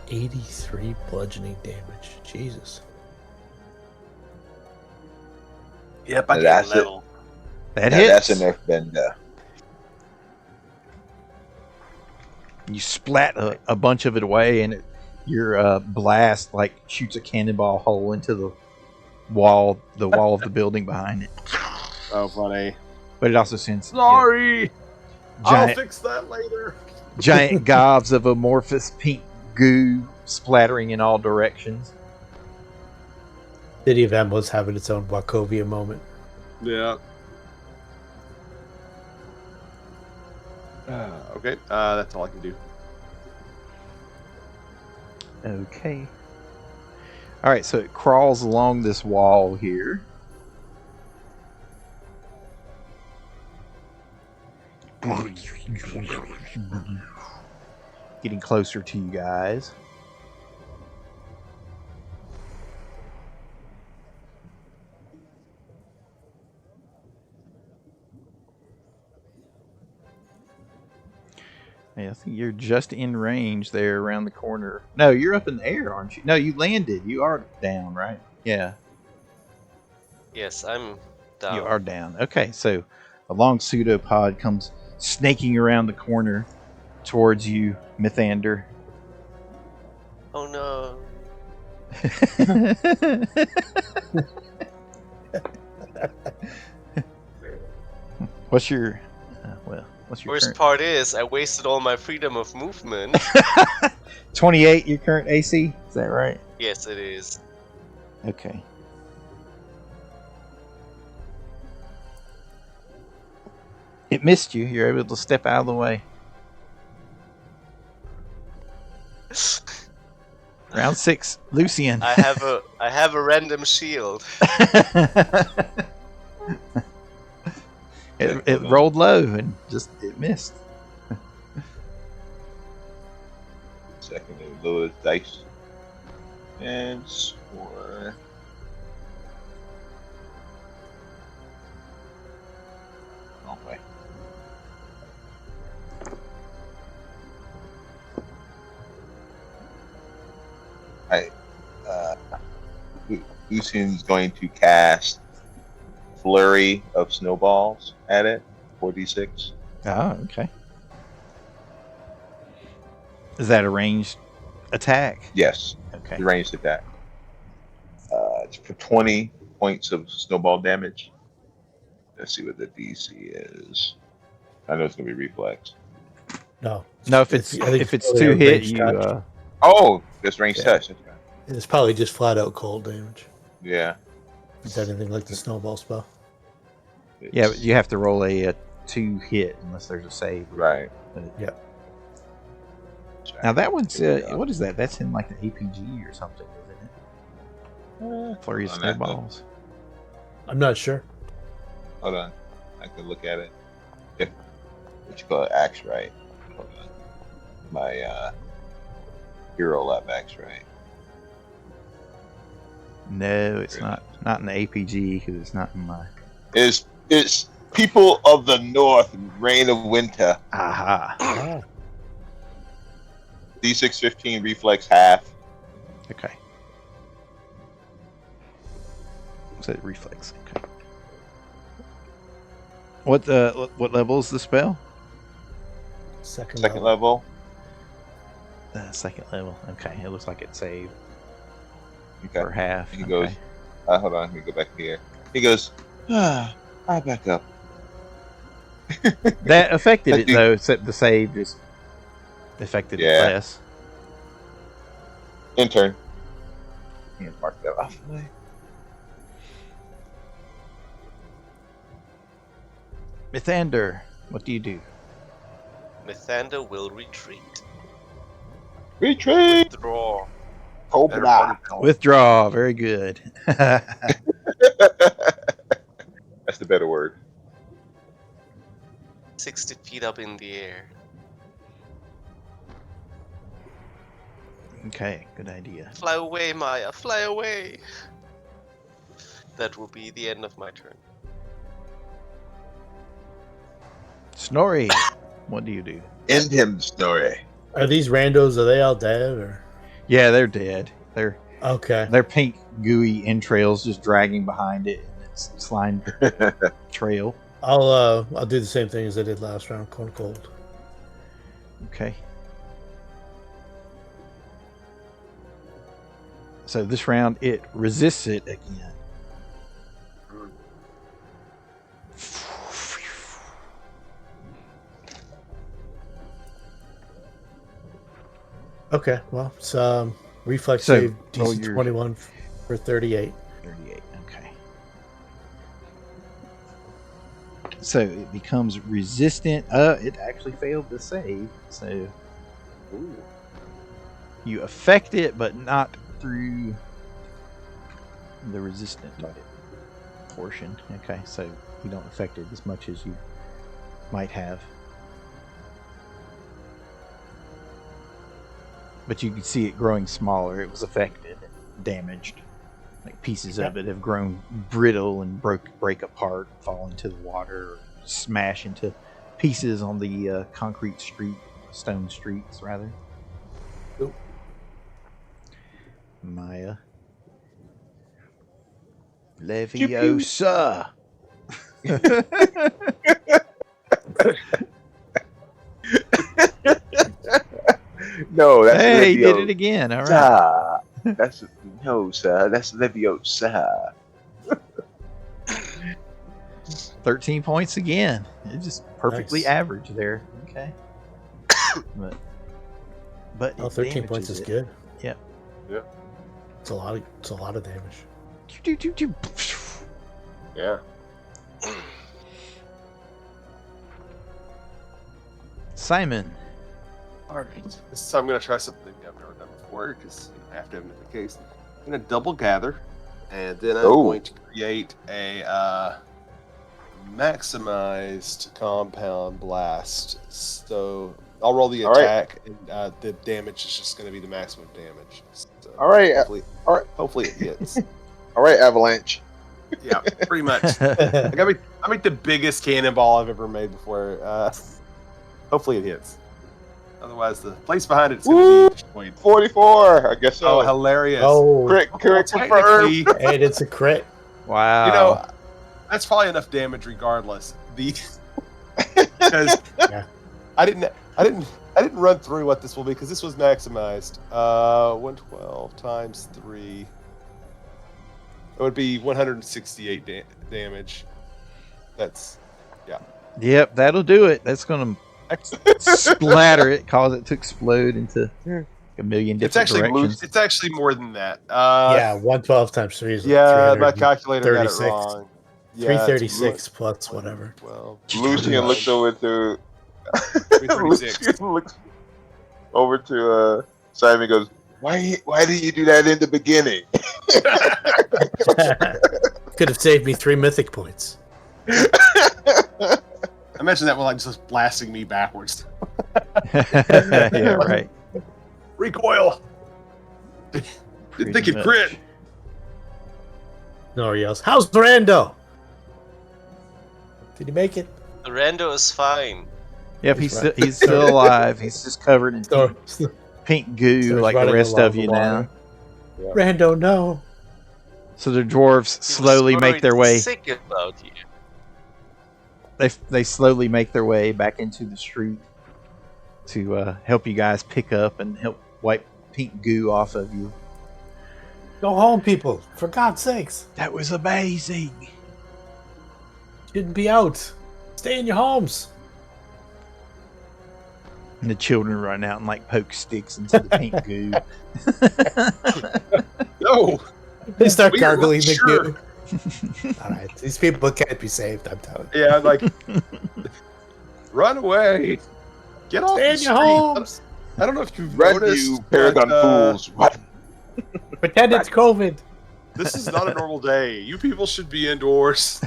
83 bludgeoning damage. Jesus. Yep, I get a level. That Yeah, hits. that's enough, Benda. You splat a bunch of it away, and your blast like shoots a cannonball hole into the wall of the building behind it. Oh, funny. But it also sends Sorry. I'll giant, fix that later. giant gobs of amorphous pink goo splattering in all directions. City of Embla's having its own Wachovia moment. Yeah. Okay, that's all I can do. Okay. All right, so it crawls along this wall here. Getting closer to you guys. Yeah, I think you're just in range there around the corner. No, you're up in the air, aren't you? No, you landed. You are down, right? Yeah, Yes, I'm down. you are down. Okay, so a long pseudopod comes snaking around the corner towards you, Mythander. Oh no. What's your Worst current? part is, I wasted all my freedom of movement. 28 your current AC? Is that right? Yes, it is. Okay. It missed you. You're able to step out of the way. Round 6, Lucian. I have a random shield. It rolled low and just it missed. Second, it lower dice. And score. Wrong way. Alright. Lucian's going to cast Flurry of Snowballs at it. 4d6. Oh, okay. Is that a ranged attack? Yes. Okay. Ranged attack. It's for 20 points of snowball damage. Let's see what the DC is. I know it's gonna be reflex. No. No, if it's 2 hit, you. Oh, that's range touch. That's right. It's probably just flat out cold damage. Yeah. Is that anything like the snowball spell? Yeah, but you have to roll a 2 hit unless there's a save. Right. Yeah. Now that one's what is that? That's in like the APG or something, isn't it? Flurry of snowballs. I'm not sure. Hold on, I can look at it. If what you call it, axe right. Hold on. My hero lab axe right. No, it's not in the APG because it's not in my. It's people of the North, Reign of Winter. Aha. D6 15 reflex half. Okay. What's that reflex? Okay. What level is the spell? Second level. Second level. Okay, it looks like it saved Okay. for half. He goes. Hold on, let me go back here. He goes. I'll back up. That affected it though, except the save just affected it less. Intern. Mark that off. Mithander, what do you do? Mithander will retreat. Retreat! Withdraw. Cobra. Withdraw. Very good. That's the better word. 60 feet up in the air. Okay, good idea. Fly away, Maya. Fly away. That will be the end of my turn. Snorri, what do you do? End him, Snorri. Are these randos? Are they all dead or? Yeah, they're dead. They're okay. They're pink, gooey entrails just dragging behind it, and it's slime trail. I'll do the same thing as I did last round. Corn cold. Okay. So this round it resists it again. Okay, well, it's reflex So, save roll DC your- 21 for 38. 38. Okay. So it becomes resistant. It actually failed to save. So you affect it, but not through the resistant portion. Okay, so you don't affect it as much as you might have. But you can see it growing smaller. It was affected, damaged. Like pieces of it have grown brittle and break apart, fall into the water, or smash into pieces on the concrete street, stone streets rather. Oop. Maya. Leviosa. No, that's hey, he Leviosa. did it again. All right. That's no, sir. That's Leviosa. 13 points again. It's just perfectly Nice. average there. Okay. but Oh, it 13 points damages is it. good. Yep. It's a lot of damage. Yeah. Simon. Alright. This time I'm going to try something I've never done before, because I have to have it in the case. I'm going to double gather, and then I'm going to create a maximized compound blast. So I'll roll the attack, and the damage is just going to be the maximum damage. So hopefully it hits. All right, Avalanche. Yeah, pretty much. I make the biggest cannonball I've ever made before. Hopefully it hits. Otherwise, the place behind it's going to be destroyed. 44. I guess so. Oh, hilarious! Oh, Crit confirmed. Technically, and it's a crit. Wow. you know, that's probably enough damage regardless. Because I didn't run through what this will be because this was maximized. 112 times 3. It would be 168 damage. That's Yep, that'll do it. That's gonna splatter it, cause it to explode into a million different directions. It's actually more than that. 112 times 3 is my calculator got it wrong. 336 plus whatever. Well, Lucian looks over to 336. looks over to Simon and goes, Why did you do that in the beginning? Could have saved me 3 mythic points. I mentioned that while just blasting me backwards. Yeah, right. Recoil. Didn't think you'd crit. Nobody else. How's Rando? Did he make it? Rando is fine. Yep, he's still alive. He's just covered in pink goo like the rest of you now. Yeah. Rando, no. So the dwarves slowly make their way. Sick about you. They slowly make their way back into the street to help you guys pick up and help wipe pink goo off of you. Go home, people! For God's sakes! That was amazing. Shouldn't be out. Stay in your homes. And the children run out and like poke sticks into the pink goo. No, they start gargling the goo. All right, these people can't be saved. I'm telling you. Yeah, I'm like, run away, get off Stay the in street. your homes. I don't know if you've Run, noticed, you Paragon fools! What? Pretend it's COVID. This is not a normal day. You people should be indoors.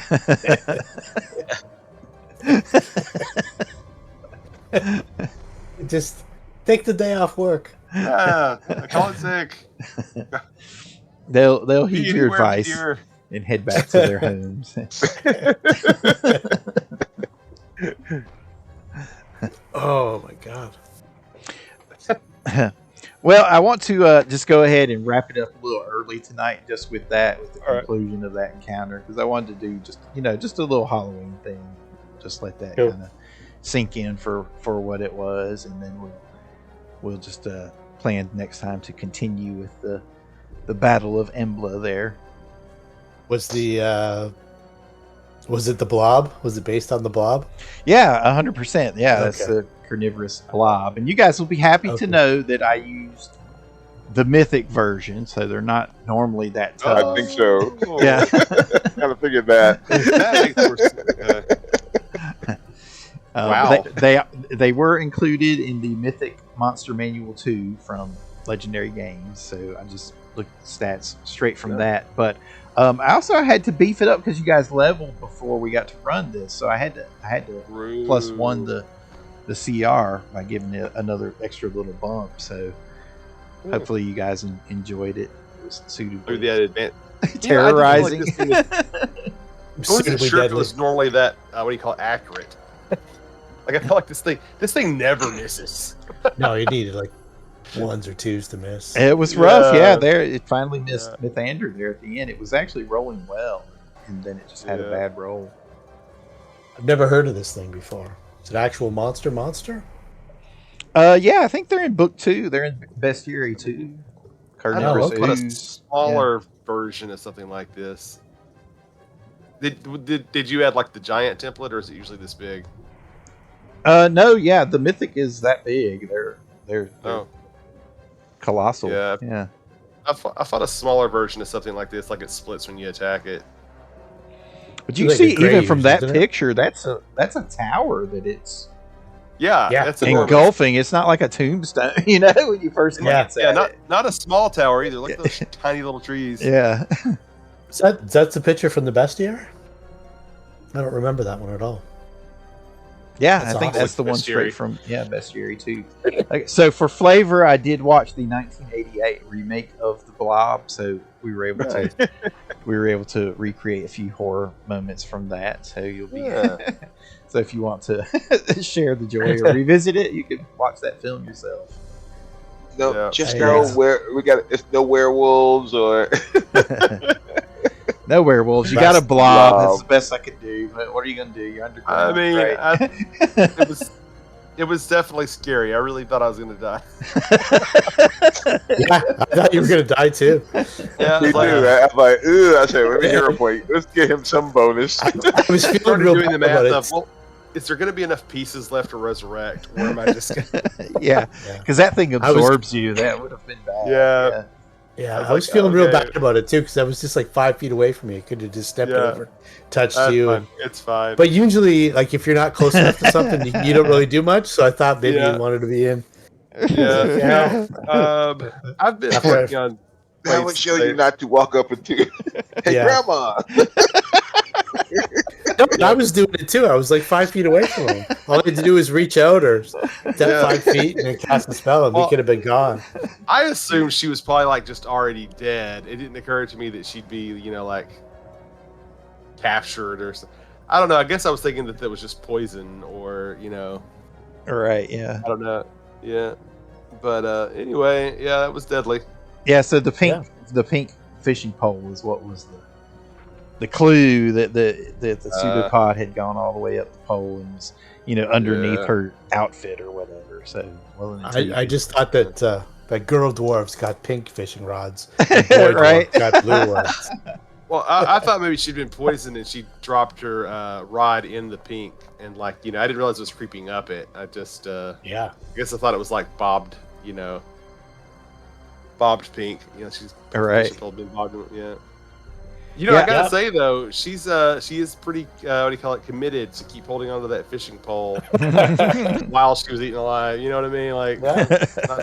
Just take the day off work. Yeah, call it sick. They'll heed your advice and head back to their homes. Oh my God. Well, I want to just go ahead and wrap it up a little early tonight, just with the conclusion of that encounter, because I wanted to do just a little Halloween thing, just let that kind of sink in for what it was, and then we'll just plan next time to continue with the Battle of Embla. There was was it the blob? Was it based on the blob? Yeah, 100%. Yeah, that's the carnivorous blob. And you guys will be happy to know that I used the mythic version, so they're not normally that tough. I think so. Yeah. Kind of figured that. Wow. They were included in the Mythic Monster Manual 2 from Legendary Games, so I just looked at the stats straight from that. But I also had to beef it up because you guys leveled before we got to run this, so I had to +1 the CR by giving it another extra little bump. So hopefully you guys enjoyed it. It was suitable. Terrorizing. I wasn't sure if it was normally that accurate. Like I felt like this thing never misses. No, you needed like 1s or 2s to miss. It was rough, yeah. There, it finally missed Mythander there at the end. It was actually rolling well, and then it just had a bad roll. I've never heard of this thing before. Is it actual monster? Yeah, I think they're in book 2. They're in Bestiary 2. Carnivorous Ooze. A smaller version of something like this. Did you add like the giant template, or is it usually this big? No, yeah, the mythic is that big. They're colossal. Yeah. I thought a smaller version of something like this, like it splits when you attack it. But you see, even from that picture, that's a tower that it's that's engulfing. It's not like a tombstone, when you first glance at it. Not a small tower either. Look at those tiny little trees. Yeah. That's a picture from the Bestiary? I don't remember that one at all. Yeah, I think that's the one straight from Bestiary 2. So for flavor, I did watch the 1988 remake of The Blob, so we were able to recreate a few horror moments from that. So you'll be so if you want to share the joy or revisit it, you can watch that film yourself. No, it's no werewolves or no werewolves. You got a blob. That's the best I could do. But what are you gonna do? You're underground. I mean, it was definitely scary. I really thought I was gonna die. Yeah, I thought you were gonna die too. Yeah, I'm like, I said, let me hear a point. Let's get him some bonus. I was feeling real doing the math of is there going to be enough pieces left to resurrect? Or am I just going to... Yeah, because that thing absorbs you. That would have been bad. Yeah, I was feeling real bad about it too because I was just like 5 feet away from you. I could have just stepped over, touched you. And, it's fine. But usually, like if you're not close enough to something, you don't really do much. So I thought maybe you wanted to be in. Yeah. I've been working on. That would show you not to walk up and do. Hey, Grandma. No, I was doing it too. I was like 5 feet away from him. All I had to do was reach out or step 5 feet and then cast a spell, and we could have been gone. I assumed she was probably like just already dead. It didn't occur to me that she'd be, like captured or something. I don't know. I guess I was thinking that was just poison or, Right. Yeah. I don't know. Yeah. But anyway, that was deadly. Yeah. So the pink fishing pole was what was the clue that the pseudopod had gone all the way up the pole and was, underneath her outfit or whatever. So, I just thought that girl dwarves got pink fishing rods, and boy right? dwarves got blue ones. Well, I thought maybe she'd been poisoned and she dropped her rod in the pink, and I didn't realize it was creeping up it. I just I guess I thought it was like bobbed, bobbed pink. She's right. Been bobbed, I gotta say though, she is pretty committed to keep holding onto that fishing pole while she was eating alive. You know what I mean? Like, not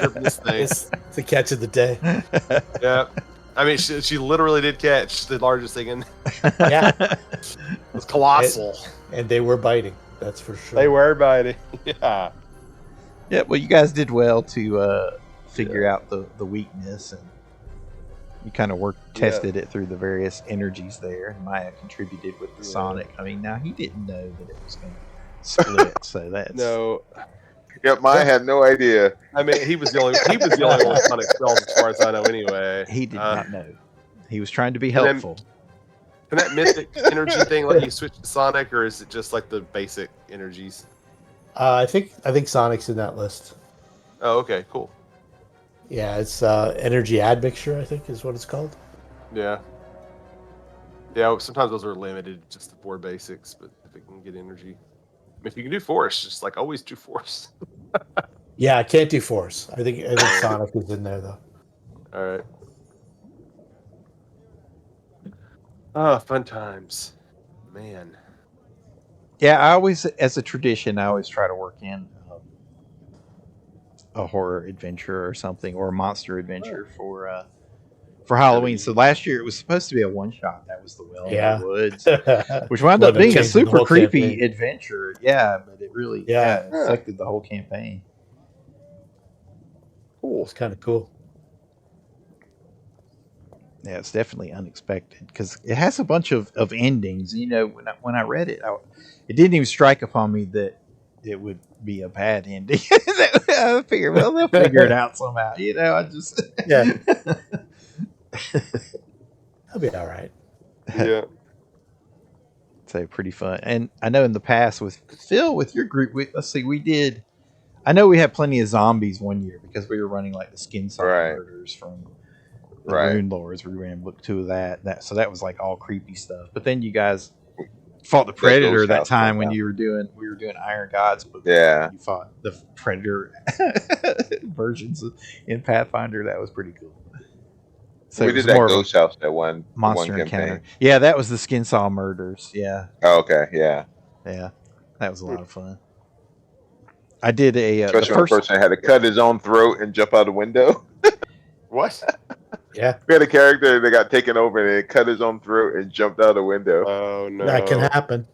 dripping this thing. It's the catch of the day. Yeah, I mean, she literally did catch the largest thing in. It was colossal, and they were biting. That's for sure. They were biting. Yeah. Yeah. Well, you guys did well to figure out the weakness and. You kind of tested it through the various energies there. And Maya contributed with the sonic. I mean, now he didn't know that it was going to split, so that's no. Yep, Maya had no idea. I mean, he was the only one with sonic spells, as far as I know. Anyway, he did not know. He was trying to be helpful. Can that mythic energy thing let you switch to sonic, or is it just like the basic energies? I think sonic's in that list. Oh, okay, cool. Yeah, it's energy admixture, I think is what it's called. Yeah. Yeah, sometimes those are limited just to 4 basics, but if it can get energy. I mean, if you can do force, just always do force. Yeah, I can't do force. I think Sonic is in there though. All right. Oh, fun times. Man. Yeah, I always, as a tradition, I always try to work in a horror adventure or something, or a monster adventure for Halloween. So last year it was supposed to be a one-shot. That was the Well in the Woods, which wound up being a super creepy adventure. Yeah, but it really affected the whole campaign. Cool. It's kind of cool. Yeah, it's definitely unexpected because it has a bunch of endings. When I read it, it didn't even strike upon me that it would be a bad ending. I figured, well, they'll figure it out somehow. I just That'll be all right. Yeah. So pretty fun. And I know in the past with Phil, with your group, I know we had plenty of zombies one year because we were running like the skin side murders from the Rune Lords. We ran book 2 of that. So that was like all creepy stuff. But then you guys fought the Predator that time when we were doing Iron Gods, but you fought the Predator versions in Pathfinder. That was pretty cool. So we did that Ghost House, that one monster encounter. Yeah, that was the Skinsaw Murders. Yeah. Oh, okay. Yeah. Yeah, that was a lot of fun. I did especially when the person had to cut his own throat and jump out the window. What? Yeah. We had a character that got taken over and it cut his own throat and jumped out the window. Oh no. That can happen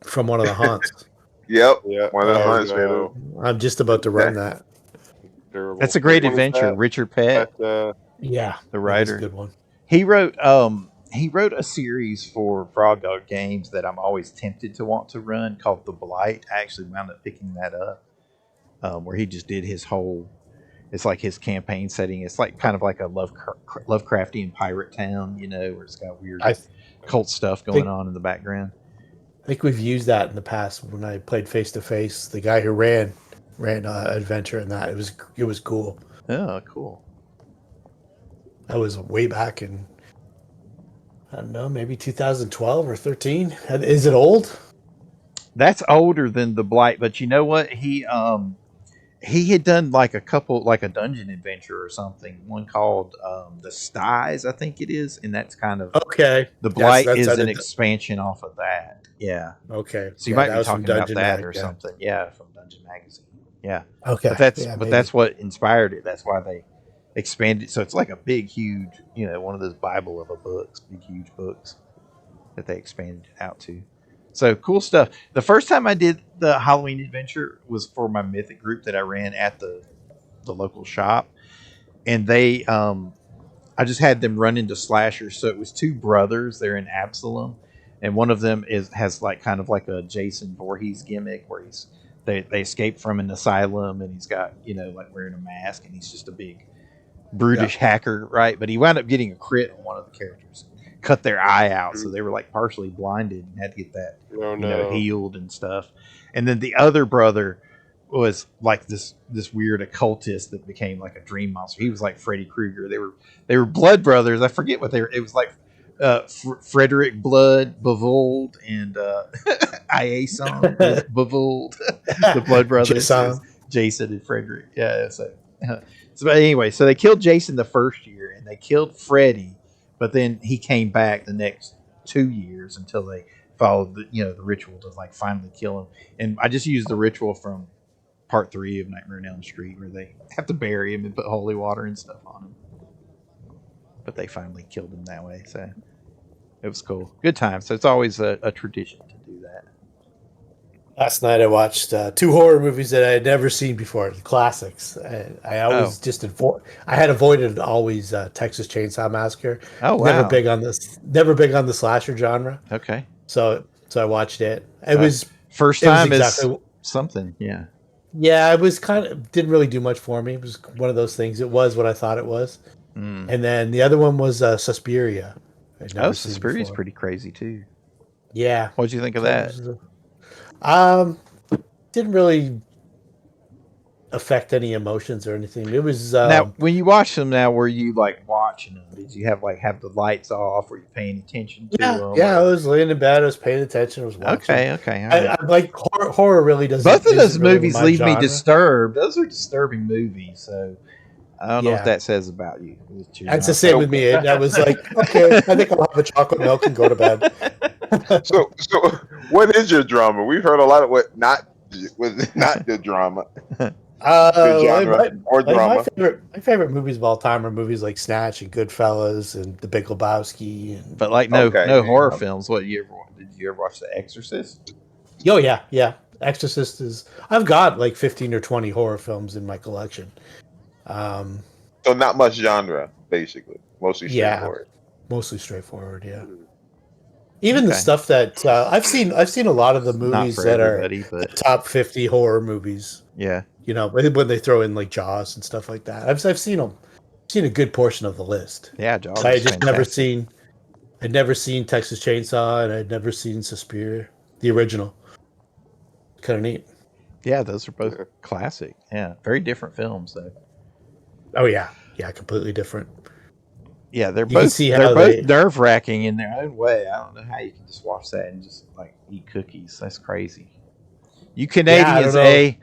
from one of the haunts. Yep. Yeah. One of the haunts. No. I'm just about to run that. Terrible. That's a great adventure. Richard Pett. Yeah. The writer. That's a good one. He wrote a series for Frog Dog Games that I'm always tempted to want to run called The Blight. I actually wound up picking that up. Where he just did his whole. It's like his campaign setting. It's like kind of like a Lovecraftian pirate town, where it's got weird cult stuff going on in the background. I think we've used that in the past when I played Face to Face. The guy who ran adventure in that, it was cool. Oh, cool. That was way back in, I don't know, maybe 2012 or 13. Is it old? That's older than the Blight, but you know what? He had done like a couple, like a dungeon adventure or something. One called the Styes, I think it is, and that's kind of Okay. The Blight That's is an expansion off of that. Yeah. Okay. So you might be was from talking about Dungeon that Mag, or something. Yeah, from Dungeon Magazine. Yeah. Okay. But that's what inspired it. That's why they expanded. So it's like a big, huge, one of those Bible of a books, big, huge books that they expanded out to. So cool stuff. The first time I did the Halloween adventure was for my Mythic group that I ran at the local shop, and they I just had them run into slashers. So it was two brothers. They're in Absalom, and one of them has like kind of like a Jason Voorhees gimmick where they escape from an asylum, and he's got like wearing a mask, and he's just a big brutish hacker, right? But he wound up getting a crit on one of the characters, cut their eye out, so they were like partially blinded and had to get that healed and stuff. And then the other brother was like this weird occultist that became like a dream monster. He was like Freddy Krueger. They were blood brothers. I forget what they were. It was like Frederick Blood Bavold and IA song Bavold. The blood brothers, Jason and Frederick. Yeah. So but anyway, so they killed Jason the first year, and they killed Freddy, but then he came back the next 2 years until they followed the ritual to like finally kill him. And I just used the ritual from part 3 of Nightmare on Elm Street, where they have to bury him and put holy water and stuff on him. But they finally killed him that way, so it was cool. Good time. So it's always a tradition to do that. Last night I watched 2 horror movies that I had never seen before, classics. I always I had avoided always Texas Chainsaw Massacre. Oh wow! Never big on the slasher genre. Okay. So I watched it. It was first time is something. Yeah. Yeah, it was didn't really do much for me. It was one of those things. It was what I thought it was. And then the other one was Suspiria. Suspiria is pretty crazy too. Yeah. What'd you think of that? Didn't really affect any emotions or anything. It was now when you watch them now, were you like watching them? Did you have the lights off? Were you paying attention to them? Yeah, I was laying in bed. I was paying attention. I was watching. Okay. I like horror. Really doesn't. Both of those movies leave me disturbed. Those are disturbing movies. So I don't know what that says about you. That's the same with me. And I was like, okay, I think I'll have a chocolate milk and go to bed. So what is your drama? We've heard a lot of what not the drama. Drama. My favorite movies of all time are movies like Snatch and Goodfellas and The Big Lebowski. But like no horror films. Did you ever watch The Exorcist? Oh yeah. Exorcist is. I've got like 15 or 20 horror films in my collection. So not much genre, basically. Mostly straightforward. Mostly straightforward. Yeah. Even the stuff that I've seen a lot of the movies that are the top 50 horror movies. Yeah. When they throw in like Jaws and stuff like that. I've seen them. Seen a good portion of the list. Yeah, Jaws. I had just I'd never seen Texas Chainsaw, and I'd never seen Suspiria, the original. Kind of neat. Yeah, those are both classic. Yeah, very different films though. Oh yeah, completely different. Yeah, they're both nerve wracking in their own way. I don't know how you can just watch that and just like eat cookies. That's crazy. You Canadians, eh?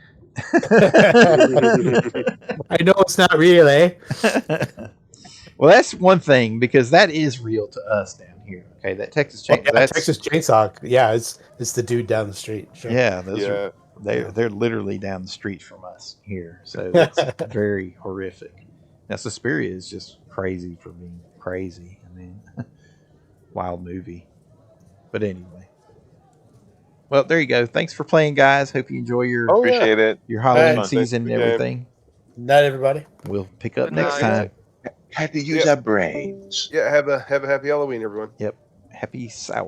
I know it's not real, eh? Well, that's one thing, because that is real to us down here. Okay, that Texas Chainsaw. Texas Chainsaw. Yeah, it's the dude down the street. Sure. Yeah, they're literally down the street from us here. So that's very horrific. Now, Suspiria is just crazy for being crazy. I mean, wild movie. But anyway. Well, there you go. Thanks for playing, guys. Hope you enjoy your Halloween season and everything. Night, everybody. We'll pick up next time. Had to use our brains. Yeah, have a happy Halloween, everyone. Yep. Happy sour.